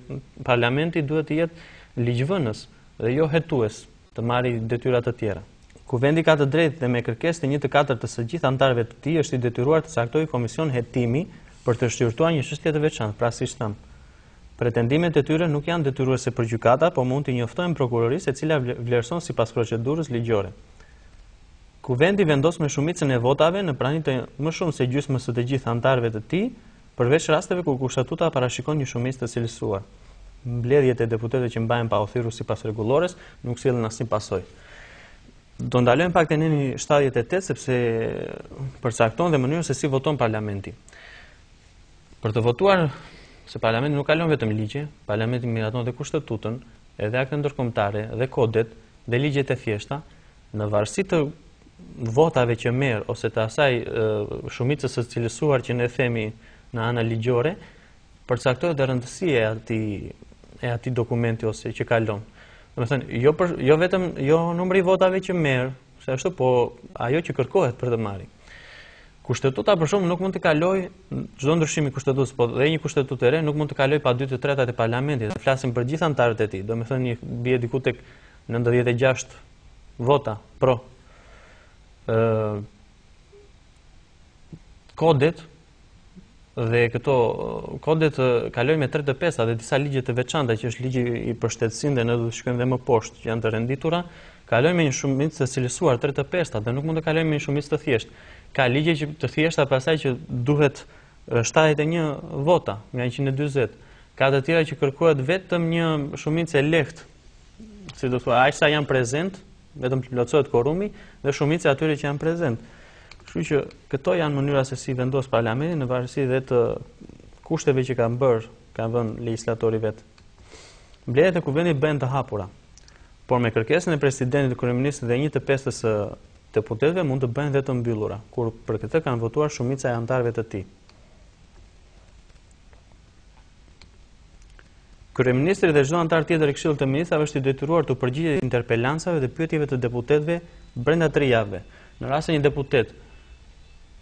parlamenti duhet të jetë ligjvënës dhe jo hetues, të marrë detyra të tjera. Kuvendi ka të drejtë dhe me kërkesë të 1/4 të së gjithë anëtarëve të tij është i detyruar të caktojë komision hetimi për të shqyrtuar një çështje të veçantë, pra siç tham. Pretendimet e tyre nuk janë detyruese për gjykata, por mund të njoftojnë prokurorisë e cila vlerëson sipas procedurës ligjore. Kuvendi vendos me shumicën e votave në praninë të më shumë se gjysmës së të gjithë anëtarëve të tij, përveç rasteve ku kushtatuta parashikon një shumicë të cilësuar. Mbledhjet e deputetëve që mbahen pa u thirrur sipas rregullores nuk sillen asnjë pasojë. Do ndalojmë pak te neni 78 sepse përcakton dhe mënyrën se si voton parlamenti. Për të votuar, se parlamenti nuk kalon vetëm ligje, parlamenti miraton dhe kushtetutën, edhe akte ndërkombëtare dhe kodet dhe ligjet e thjeshta, në varësi të votave që merr ose të asaj shumicës së cilësuar që ne themi në ana ligjore, përcaktohet dhe rëndësia e atij dokumenti ose që kalon. Domethënë, jo vetëm numri votave që merr, se ashtu, po ajo që kërkohet për të marrë. Kushtetuta për shembull nuk mund të kalojë çdo ndryshim i kushtetutës, po dhe një kushtetutë e re nuk mund të kalojë pa 2/3 e parlamentit. Flasim për gjithë anëtarët e tij. Domethënë bie diku tek 96 vota pro. Kodet dhe këto kodet kalojnë me 3/5 dhe disa ligje të veçanta që është ligji i përshtetësinë dhe ne do të shkojmë dhe më poshtë që janë të renditura, kalojnë me një shumicë të cilësuar 3/5 dhe nuk mund të kalojnë me një shumicë të thjeshtë. Ka ligje që të thjeshta pasaj që duhet 71 vota nga 140. Ka të tjera që kërkohet vetëm një shumicë e lehtë, si do thua, aq sa janë prezent, vetëm plotësohet korumi dhe shumica e atyre që janë prezent. Kështu që këto janë mënyra se si vendos parlamenti në varësi dhe të kushteve që kanë vënë legjislatori vet. Mbledhjet e kuvendit bëhen të hapura, por me kërkesën e presidentit, kryeministit dhe 1/5 së deputetëve mund të bëhen dhe të mbyllura, kur për këtë kanë votuar shumica e anëtarëve të tij. Kryeministri dhe çdo anëtar tjetër i Këshillit të Ministrave është i detyruar të përgjigjet interpelancave dhe pyetjeve të deputetëve brenda 3 javëve. Në rast se një deputet,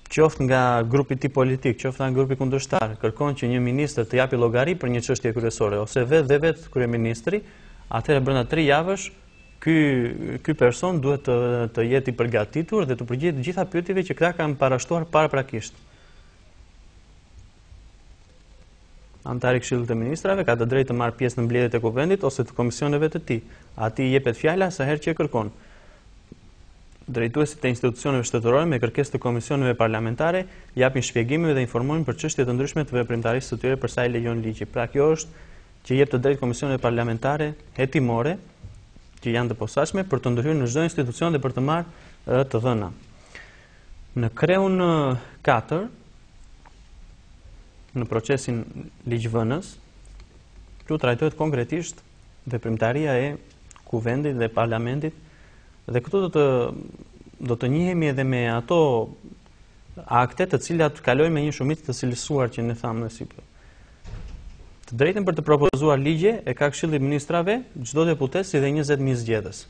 qoftë nga grupi i tij politik, qoftë nga grupi kundërshtar, kërkon që një ministër të japi llogari për një çështje kryesore ose vetë kryeministri, atëherë brenda 3 javësh ky person duhet të jetë i përgatitur dhe të përgjigjet të gjitha pyetjeve që këta kanë parashtuar paraprakisht. Antari i Këshillit të Ministrave ka të drejtë të marrë pjesë në mbledhjet e kuvendit ose të komisioneve të tij. Atij i jepet fjala sa herë që kërkon. Drejtuesit e institucioneve shtetërore me kërkesë të komisioneve parlamentare japin shpjegime dhe informojnë për çështje të ndryshme të veprimtarisë së tyre për sa i lejon ligji. Pra kjo është që jep të drejtë komisioneve parlamentare hetimore që janë të posaçme për të ndërhyrë në çdo institucion dhe për të marrë të dhëna. Në kreun 4 në procesin ligjvënës, këtu trajtohet konkretisht veprimtaria e kuvendit dhe parlamentit dhe këtu do të njihemi edhe me ato akte të cilat kalojnë me një shumicë të cilësuar që ne thamë në sipër. Të drejtën për të propozuar ligje e ka Këshilli i Ministrave çdo deputet si dhe 20.000 zgjedhës.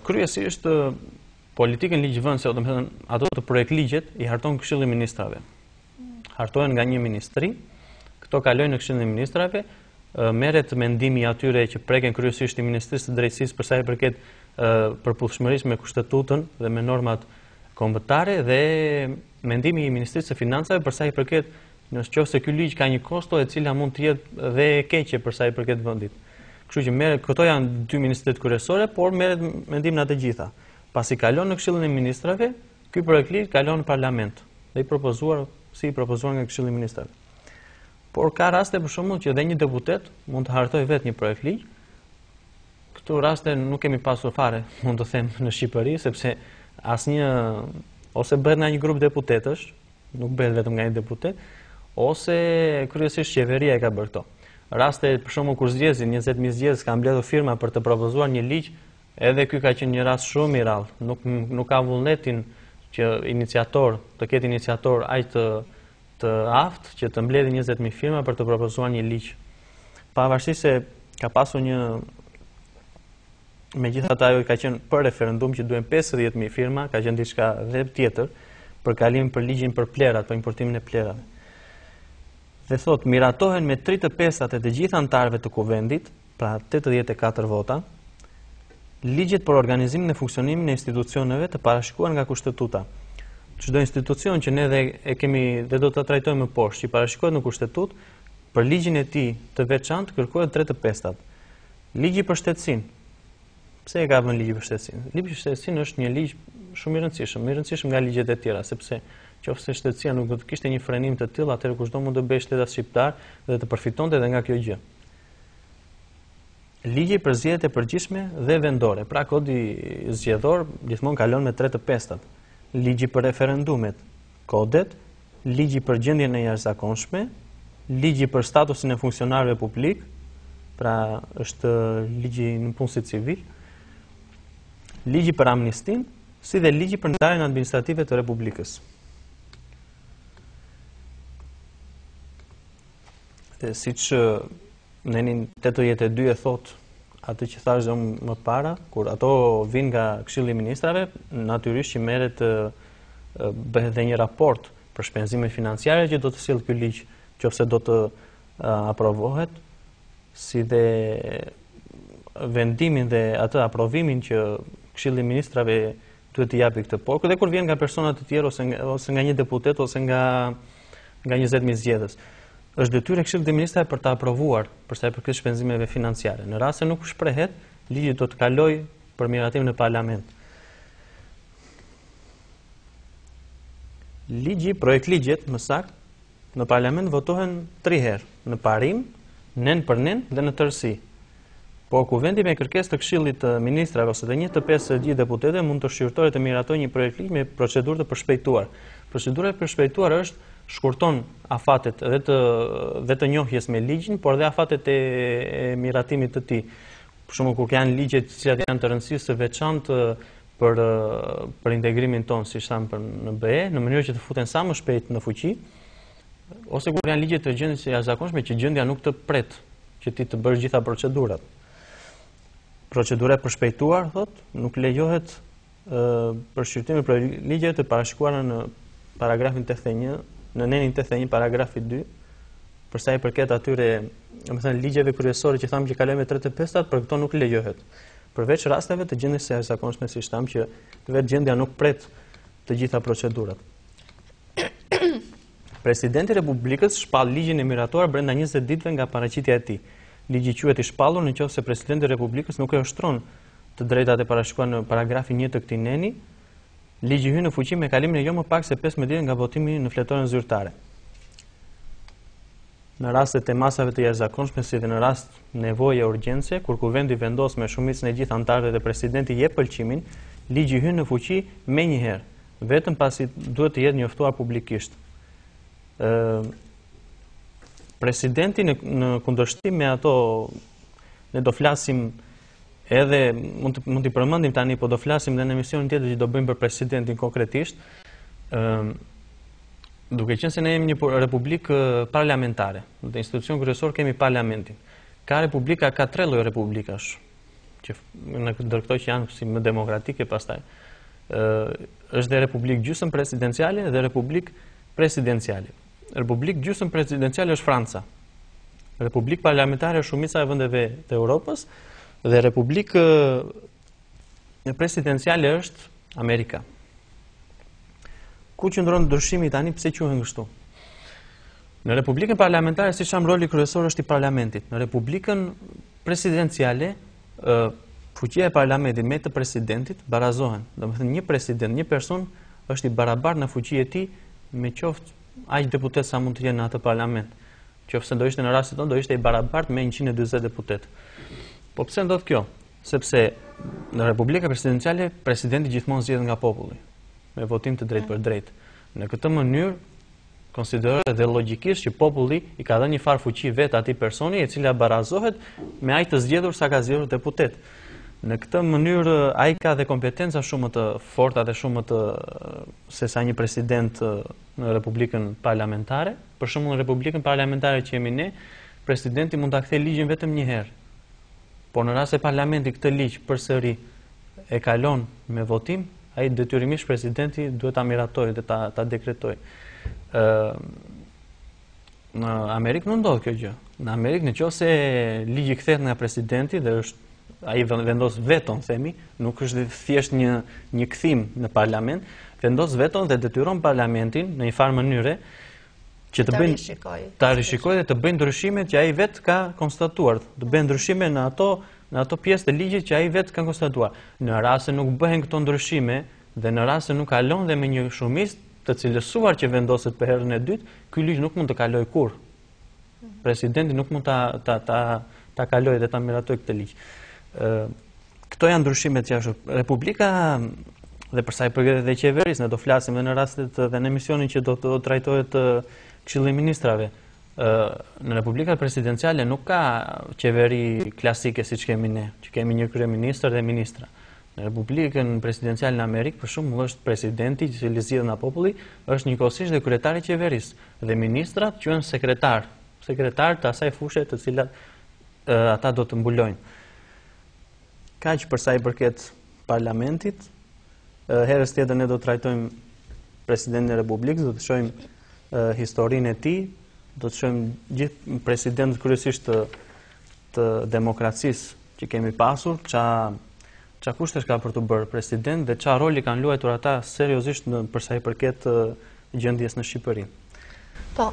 Kryesisht politikën ligjvënëse, domethënë ato të projektligjet i harton Këshilli i Ministrave. Hartohen nga një ministri, këto kalojnë në Këshillin e Ministrave, merret mendimi i atyre që preken kryesisht i Ministrisë së Drejtësisë për sa i përket përputhshmërisë me kushtetutën dhe me normat kombëtare dhe mendimi i Ministrisë së Financave për sa i përket nëse ky ligj ka një kosto e cila mund të jetë dhe e keqe për sa i përket vendit. Kështu që merret, këto janë dy ministritë kryesore, por merret mendimi nga të gjitha. Pasi kalon në Këshillin e Ministrave, ky projekt ligj kalon në parlament dhe i propozuar nga Këshilli i Ministrave. Por ka raste për shembull që edhe një deputet mund të hartojë vetë një projekt ligj. Këto raste nuk kemi pasur fare, mund të them, në Shqipëri, sepse asnjë ose bëhet nga një grup deputetësh, nuk bëhet vetëm nga një deputet, ose kryesisht qeveria e ka bërë këto. Raste për shembull kur zgjedhin 20.000 zgjedhës kanë mbledhur firma për të propozuar një ligj, edhe ky ka qenë një rast shumë i rrallë. Nuk ka vullnetin që të ketë iniciator aq të aftë që të mbledhë 20.000 firma për të propozuar një ligj. Pavarësisht se ka pasur megjithatë ajo ka qenë për referendum që duhen 50.000 firma, ka qenë diçka dhe tjetër për kalim për ligjin për plerat, për importimin e plerave. Dhe thot, miratohen me 3/5 e të gjithë anëtarëve të kuvendit, pra 84 vota, ligjet për organizimin e funksionimin e institucioneve të parashikuar nga kushtetuta. Çdo institucion që ne dhe do të trajtojmë më poshtë, që parashikohet në kushtetutë, për ligjin e tij të veçantë kërkohet 3/5. Ligji për shtetësinë. Pse e ka vënë ligji për shtetësinë? Ligji për shtetësinë është një ligj shumë i rëndësishëm nga ligjet e tjera, sepse qofse shtetësia nuk do të kishte një frenim të tillë, atëherë kushdo mund të bëjë shtetas shqiptar dhe të përfitonte edhe nga kjo gjë. Ligji për zgjedhjet e përgjithshme dhe vendore, pra kodi zgjedhor gjithmonë kalon me 3/5. Ligji për referendumet, kodet, ligji për gjendjen e jashtëzakonshme, ligji për statusin e funksionarëve publik, pra është ligji në punësi civil, ligji për amnistin, si dhe ligji për ndarjen administrative të Republikës. Siç Nenin 82 e thot atë që thash unë më para, kur ato vinë nga Këshilli i Ministrave, natyrisht që merret bëhet dhe një raport për shpenzimet financiare që do të sjellë ky ligj, nëse do të aprovohet, si dhe vendimin dhe atë aprovimin që Këshilli i Ministrave duhet të japi këtë por, dhe kur vjen nga persona të tjerë ose nga një deputet ose nga 20.000 zgjedhës. Është detyrë e Këshillit të Ministrave për të aprovuar për sa i përket shpenzimeve financiare. Në rast se nuk shprehet, ligji do të kalojë për miratim në parlament. Projekt ligjet, më saktë, në parlament votohen 3 herë, në parim, nen për nen dhe në tërësi. Po kuvendi me kërkesë të Këshillit të Ministrave ose të 1/5 të gjithë deputetëve mund të shqyrtojë të miratojë një projekt ligj me procedurë të përshpejtuar. Procedura e përshpejtuar është shkurton afatet dhe të njohjes me ligjin, por dhe afatet e miratimit të tij. Për shembull, kur janë ligje të cilat janë të rëndësisë së veçantë për integrimin tonë, si thamë në BE, në mënyrë që të futen sa më shpejt në fuqi, ose kur janë ligje të gjendjes së jashtëzakonshme që gjendja nuk të pret që ti të bësh gjitha procedurat. Procedura e përshpejtuar, nuk lejohet përshqyrtimi për ligje të parashikuara në paragrafin 81, në nenin 81 paragrafi 2, përsa i përket atyre, ligjeve kryesore që thamë që kalojnë me 3/5, për këto nuk lejohet. Përveç rasteve të gjendjes së jashtëzakonshme, si thamë që vetë gjendja nuk pret të gjitha procedurat. Presidenti i Republikës shpall ligjin e miratuar brenda 20 ditëve nga paraqitja e tij. Ligji quhet i shpallur nëse Presidenti i Republikës nuk e ushtron të drejtat e parashikuara në paragrafin 1 të këtij neni. Ligji hyn në fuqi me kalimin e jo më pak se 15 ditë nga votimi në fletoren zyrtare. Në rastet e masave të jashtëzakonshme, si dhe në rast nevoje urgjence, kur kuvendi vendos me shumicën e gjithë anëtarëve dhe presidenti jep pëlqimin, ligji hyn në fuqi menjëherë, vetëm pasi duhet të jetë njoftuar publikisht. Presidenti në kundërshtim me ato, ne do flasim edhe, mund t'i përmendim tani, po do flasim dhe në emisionin tjetër që do bëjmë për presidentin konkretisht, duke qenë se ne jemi një republikë parlamentare, në institucion kryesor kemi parlamentin. Republika ka 3 lloje republikash, që ndër këto që janë si më demokratike pastaj. Është dhe republikë gjysmë presidenciale dhe republikë presidenciale. Republikë gjysmë presidenciale është Franca. Republikë parlamentare është shumica e vendeve të Europës dhe republikë presidenciale është Amerika. Ku qëndron ndryshimi tani, pse quhen kështu? Në republikën parlamentare, si tham, roli kryesor është i parlamentit. Në republikën presidenciale, fuqia e parlamentit me të presidentit barazohen. Domethënë një president, një person është i barabartë në fuqi e tij me qoftë aq deputet sa mund të jenë në atë parlament. Qofse do ishte në rastin tonë, do ishte i barabartë me 140 deputet. Po pse ndodh kjo? Sepse në Republika Presidenciale presidenti gjithmonë zgjedhet nga populli, me votim të drejtë për drejtë. Në këtë mënyrë konsiderohet dhe logjikisht që populli i ka dhënë një farë fuqi vetë atij personi, e cila barazohet me ai të zgjedhur sa ka zgjedhur deputet. Në këtë mënyrë ai ka dhe kompetenca shumë të forta dhe shumë të se sa një president në Republikën parlamentare. Për shembull, në Republikën parlamentare që jemi ne, presidenti mund ta kthejë ligjin vetëm një herë. Por në rast se parlamenti këtë ligj përsëri e kalon me votim, ai detyrimisht presidenti duhet ta miratojë dhe ta dekretojë. Në Amerikë nuk ndodh kjo gjë. Në Amerikë, nëse ligji kthehet nga presidenti dhe është ai vendos veton, themi, nuk është thjesht një kthim në parlament, vendos veton dhe detyron parlamentin në një farë mënyre që ta rishikojë dhe të bëjë ndryshimet që ai vetë ka konstatuar, të bëjë ndryshime në ato pjesë të ligjit që ai vetë ka konstatuar. Në rast se nuk bëhen këto ndryshime Dhe në rast se nuk kalon dhe me një shumicë të cilësuar që vendoset për herën e dytë, ky ligj nuk mund të kalojë kurrë. Presidenti nuk mund ta kalojë dhe ta miratojë këtë ligj. Këto janë ndryshimet që është. Republika dhe për sa i përket edhe qeverisë, ne do flasim edhe në rastet dhe në emisionin që do trajtohet Këshilli i Ministrave. Në Republikat presidenciale nuk ka qeveri klasike siç kemi ne, që kemi një kryeministër dhe ministra. Në Republikën presidenciale në Amerikë, për shembull, është presidenti që zgjedhet nga populli, është njëkohësisht dhe kryetari i qeverisë, dhe ministrat quhen sekretar të asaj fushe të cilat ata do të mbulojnë. Kaq për sa i përket parlamentit. Herës tjetër ne do të trajtojmë presidentin e Republikës, do të shohim historinë e tij, do të shohim gjithë presidentët kryesisht të demokracisë që kemi pasur, çfarë kushtesh ka për të bërë president dhe çfarë roli kanë luajtur ata seriozisht për sa i përket gjendjes në Shqipëri. Po,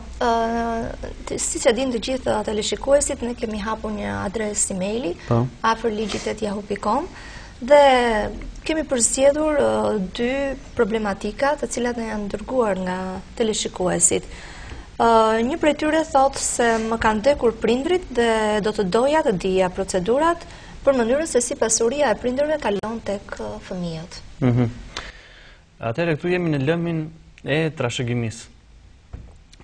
siç e dinë të gjithë teleshikuesit, ne kemi hapur një adresë emaili afërligjit@yahoo.com dhe kemi përzgjedhur dy problematika të cilat ne janë dërguar nga teleshikuesit. Një prej tyre thotë se më kanë vdekur prindrit dhe do të doja të dija procedurat për mënyrën se si pasuria e prindërve kalon tek fëmijët. Atëherë këtu jemi në lëmin e trashëgimisë.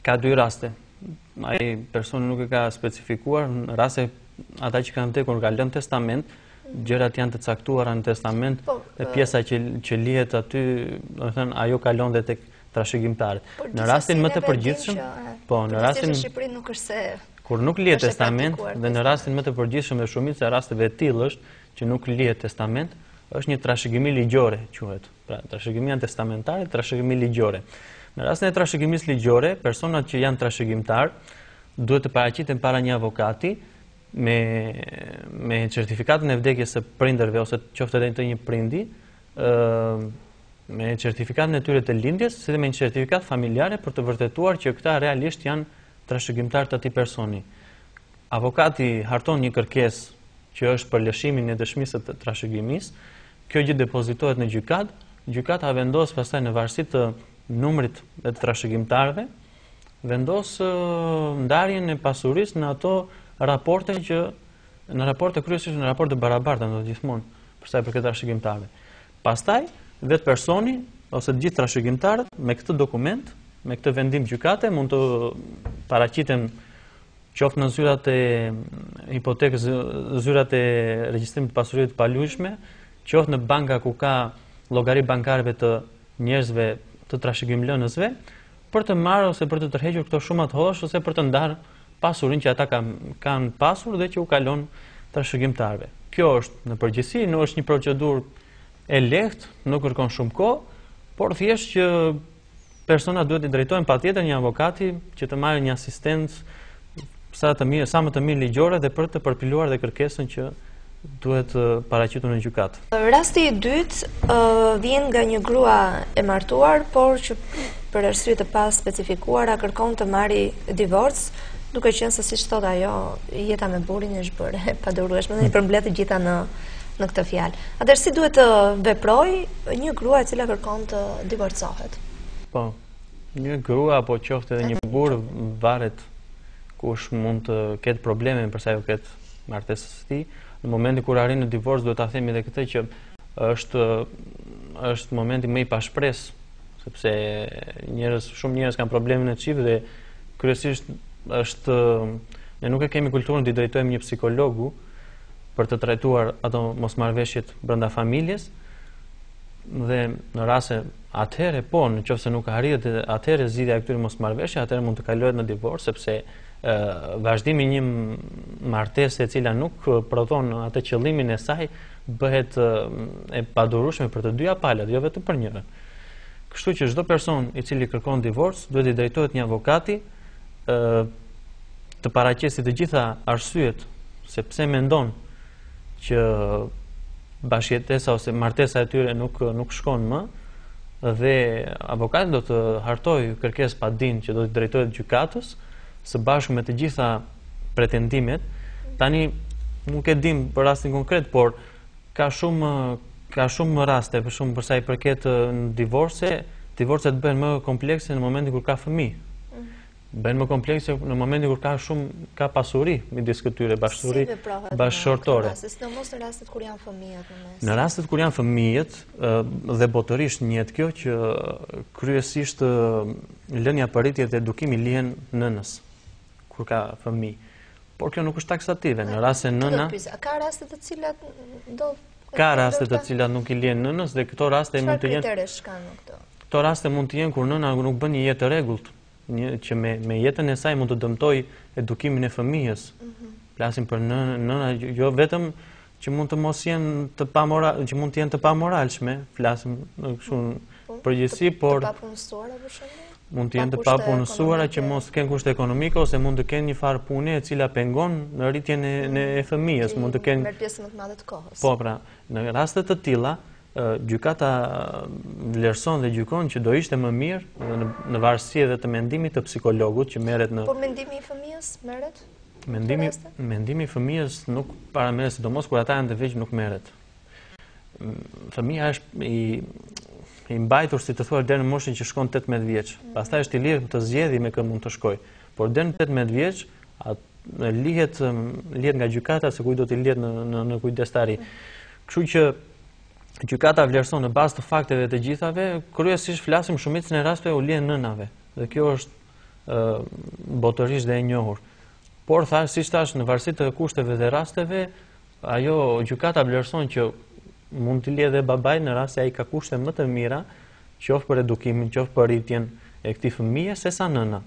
Ka dy raste. Ai personi nuk e ka specifikuar, në raste ata që kanë vdekur kanë lënë testament, gjërat janë të caktuara në testament dhe pjesa që lihet aty, domethënë ajo kalon dhe tek trashëgimtarët. Në rastin më të përgjithshëm, në rastin në Shqipëri nuk është se kur nuk lihet testament dhe në rastin më të përgjithshëm dhe shumica e rasteve të tillë është që nuk lihet testament, është një trashëgimi ligjore, quhet. Pra, trashëgimia testamentare, trashëgimi ligjore. Në rastin e trashëgimisë ligjore, personat që janë trashëgimtar duhet të paraqiten para një avokati me certifikatën e vdekjes së prindërve ose qoftë edhe të një prindi, me certifikatën e tyre të lindjes, si dhe me një certifikat familjare për të vërtetuar që këta realisht janë trashëgimtar të atij personi. Avokati harton një kërkesë që është për lëshimin e dëshmisë të trashëgimisë. Kjo gjë depozitohet në gjykatë. Gjykata vendos pastaj në varësi të numrit të trashëgimtarëve, vendos ndarjen e pasurisë në ato raporte në raporte kryesisht në raporte barabarta do gjithmonë për sa i përket trashëgimtarëve. Pastaj vetë personi ose të gjithë trashëgimtarët me këtë dokument, me këtë vendim gjykate mund të paraqiten qoftë në zyrat e hipotekës, zyrat e regjistrimit të pasurive të palujshme, qoftë në banka ku ka llogari bankarëve të njerëzve të trashëgimlënësve, për të marrë ose për të tërhequr këto shumë të hosh ose për të ndarë pasurinë që ata kanë pasur dhe që u kalon trashëgimtarëve. Kjo është në përgjithësi, nuk është një procedurë e lehtë, nuk kërkon shumë kohë, por thjesht që personat duhet i drejtohen patjetër një avokati që të marrë një asistencë sa më të mirë ligjore dhe për të përpiluar dhe kërkesën që duhet paraqitur në gjykatë. Rasti i dytë vjen nga një grua e martuar, por që për arsye të pa specifikuara kërkon të marrë divorc, duke qenë se siç thotë ajo, jeta me burrin është bërë padurueshme dhe i përmbledh të gjitha në këtë fjalë. Atëherë si duhet të veprojë një grua e cila kërkon të divorcohet? Po, një grua apo qoftë edhe një burr varet kush mund të ketë probleme për sa i përket martesës së tij. Në momentin kur arrin në divorc duhet ta themi edhe këtë që është momenti më i pashpresë, sepse shumë njerëz kanë probleme në çift dhe kryesisht ne nuk e kemi kulturën të drejtojmë një psikologu për të trajtuar ato mosmarrveshjet brenda familjes dhe në raste atëherë nëse nuk arrihet atëherë zgjidhja e këtyre mosmarrveshjeve, atëherë mund të kalohet në divorc sepse vazhdimi një martese e cila nuk prodhon atë qëllimin e saj bëhet e padurueshme për të dyja palët, jo vetëm për njërin. Kështu që çdo person i cili kërkon divorc duhet i drejtohet një avokati të paraqesë të gjitha arsyet se pse mendon që bashkëjetesa ose martesa e tyre nuk shkon më dhe avokati do të hartojë kërkesë pa dinë që do të drejtohet gjykatës së bashku me të gjitha pretendimet. Tani nuk e dim për rastin konkret, por ka shumë ka shumë raste, për shumë përsa i përket në divorcet bëhen më komplekse në momentin kur ka fëmijë. Bëhen më komplekse në momentin kur ka pasuri midis këtyre, bashkëshortore. Sidomos në rastet kur janë fëmijët në mes. Në rastet kur janë fëmijët dhe botërisht njihet kjo që kryesisht lënia për rritje dhe edukimi lihen nënës kur ka fëmijë. Por kjo nuk është taksative. Në raste nëna ka raste të cilat ka raste të cilat nuk i lihen nënës dhe këto raste mund të jenë. Çfarë kriteresh kanë këto? Këto raste mund të jenë kur nëna nuk bën një jetë të rregullt, që me jetën e saj mund të dëmtoj edukimin e fëmijës. Flasim për nëna, jo vetëm që mund të mos jenë të pamoral, që mund të jenë të pamoralshme, flasim kështu në përgjithësi, por të papunësuara për shembull. Mund të jenë të papunësuara që mos kenë kushte ekonomike ose mund të kenë një farë pune e cila pengon në rritjen e fëmijës, mund të kenë merr pjesë më të madhe të kohës. Po, pra, në raste të tilla gjykata vlerëson dhe gjykon që do ishte më mirë në varësi edhe të mendimit të psikologut që merret në. Por mendimi i fëmijës merret? Mendimi i fëmijës nuk paramerret, sidomos kur ata janë të vegjël nuk merret. Fëmia është i mbajtur, si të thuar, deri në moshën që shkon 18 vjeç. Pastaj është i lirë të zgjedhë me kë mund të shkojë. Por deri në 18 vjeç lihet nga gjykata se kujt do t'i lihet në kujdestari. Kështu që gjykata vlerëson në bazë të fakteve të gjithave, kryesisht flasim shumicën e rasteve u lihen nënave. Dhe kjo është botërisht dhe e njohur. Por siç thash, në varësi të kushteve dhe rasteve, ajo gjykata vlerëson që mund t'i lihet dhe babai në rast se ai ka kushte më të mira, qoftë për edukimin, qoftë për rritjen e këtij fëmije, sesa nëna.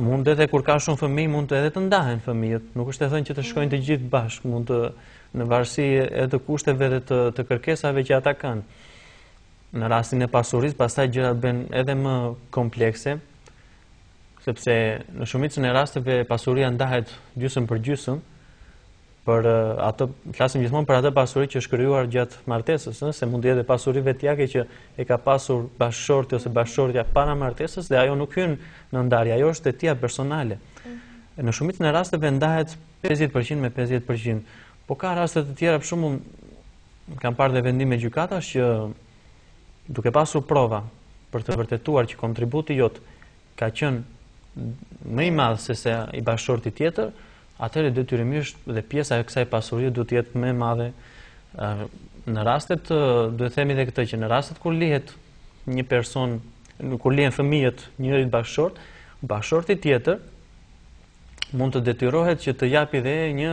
Mund edhe kur ka shumë fëmijë, mund edhe të ndahen fëmijët. Nuk është e thënë që të shkojnë të gjithë bashkë, mund të në varësi edhe të kushteve dhe të kërkesave që ata kanë. Në rastin e pasurisë, pastaj gjërat bëhen edhe më komplekse, sepse në shumicën e rasteve pasuria ndahet gjysmë për gjysmë, për ato flasim gjithmonë për atë pasuri që është krijuar gjatë martesës, se mund të jetë pasuri vetjake që e ka pasur bashkëshorti ose bashkëshortja para martesës dhe ajo nuk hyn në ndarje, ajo është e tija personale. Në shumicën e rasteve ndahet 50% me 50%. Po ka raste të tjera, për shembull, kam parë dhe vendime gjykatash që duke pasur prova për të vërtetuar që kontributi jot ka qenë më i madh se i bashkëshortit tjetër, atëherë detyrimisht dhe pjesa e kësaj pasurie duhet të jetë më e madhe. Në rastet, duhet themi edhe këtë që në rastet kur lihet një person, kur lihen fëmijët njërit bashkëshort, bashkëshorti tjetër mund të detyrohet që të japi dhe një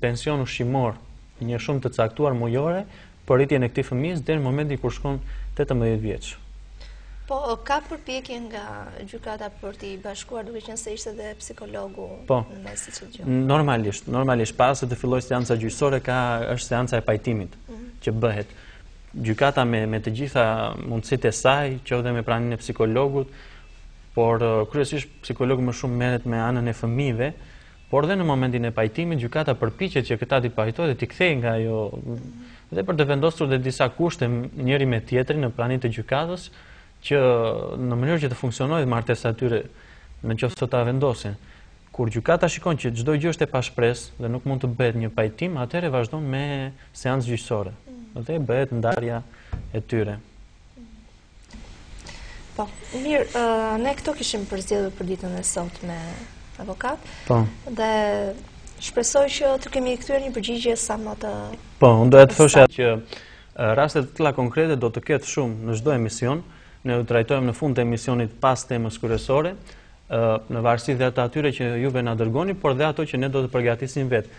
pension ushqimor, një shumë të caktuar mujore për rritjen e këtij fëmijës deri në momentin kur shkon 18 vjeç. Po, ka përpjekje nga gjykata për t'i bashkuar, duke qenë se ishte dhe psikologu në mes i çdo gjë. Normalisht, pas se të fillojë seanca gjyqësore është seanca e pajtimit që bëhet. Gjykata me të gjitha mundësitë e saj, qoftë me praninë e psikologut, por kryesisht psikologu më shumë merret me anën e fëmijëve, por dhe në momentin e pajtimit gjykata përpiqet që këta t'i pajtojë dhe t'i kthejë nga ajo dhe për të vendosur dhe disa kushte njëri me tjetrin në praninë të gjykatës, që në mënyrë që të funksionojë martesa e tyre në qoftë se ta vendosin. Kur gjykata shikon që çdo gjë është e pashpresë dhe nuk mund të bëhet një pajtim, atëherë vazhdon me seancë gjyqësore. Dhe bëhet ndarja e tyre. Po, mirë, ne këto kishim përzgjedhur për ditën e sot me avokat. Po. Dhe shpresoj që të kemi kthyer një përgjigje sa më të. Po, unë doja të thosha që rastet të tilla konkrete do të ketë shumë në çdo emision. Ne u trajtojmë në fund të emisionit pas temës kryesore, në varësi dhe atyre që juve na dërgoni, por dhe ato që ne do të përgatisim vetë.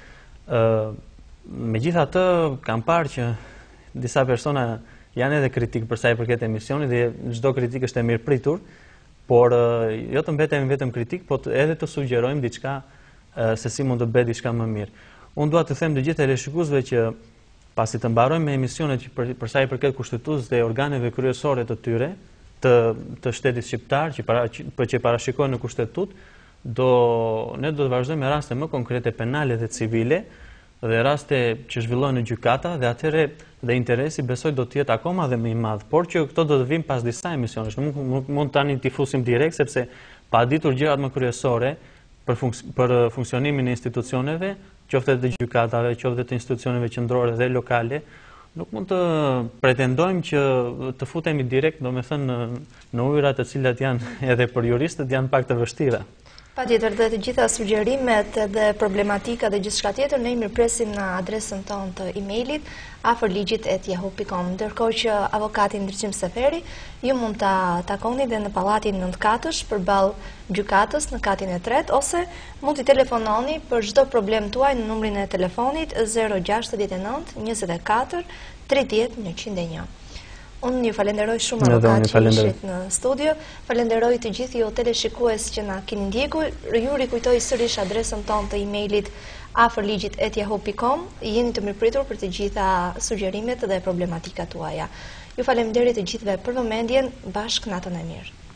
Megjithatë, kam parë që disa persona janë edhe kritik për sa i përket emisionit dhe çdo kritikë është e mirëpritur, por jo të mbetemi vetëm kritik, por edhe të sugjerojmë diçka se si mund të bëhet diçka më mirë. Unë dua të them të gjithë teleshikuesve që pasi të mbarojmë me emisionet për sa i përket kushtetues dhe organeve kryesore të tyre, të shtetit shqiptar që parashikohen në kushtetut, ne do të vazhdojmë me raste më konkrete penale dhe civile dhe raste që zhvillohen në gjykata dhe atëherë dhe interesi besoj do të jetë akoma dhe më i madh, por që këto do të vinë pas disa emisionesh. Nuk mund tani t'i fusim direkt sepse pa ditur gjërat më kryesore për funksionimin e institucioneve, qoftë të gjykatave, qoftë të institucioneve qendrore dhe lokale, Nuk mund të pretendojmë që të futemi direkt, do me thënë, në ujëra të cilat janë edhe për juristët janë pak të vështira. Patjetër, dhe të gjitha sugjerimet dhe problematika dhe gjithçka tjetër ne i mirpresim në adresën tonë të emailit afërligjit@yahoo.com. Ndërkohë që avokati Ndriçim Seferi ju mund ta takoni dhe në pallatin 9 katësh përballë gjykatës në katin e 3 ose mund t'i telefononi për çdo problem tuaj në numrin e telefonit 069 24 30 101. Unë një falenderoj shumë avokat që ishit në studio, falenderoj të gjithë ju teleshikues që na keni ndjekur, ju rikujtoj sërish adresën tonë të emailit afërligjit@yahoo.com, jeni të mirëpritur për të gjitha sugjerimet dhe problematikat tuaja. Ju faleminderit të gjithëve për vëmendjen, bashkë natën e mirë.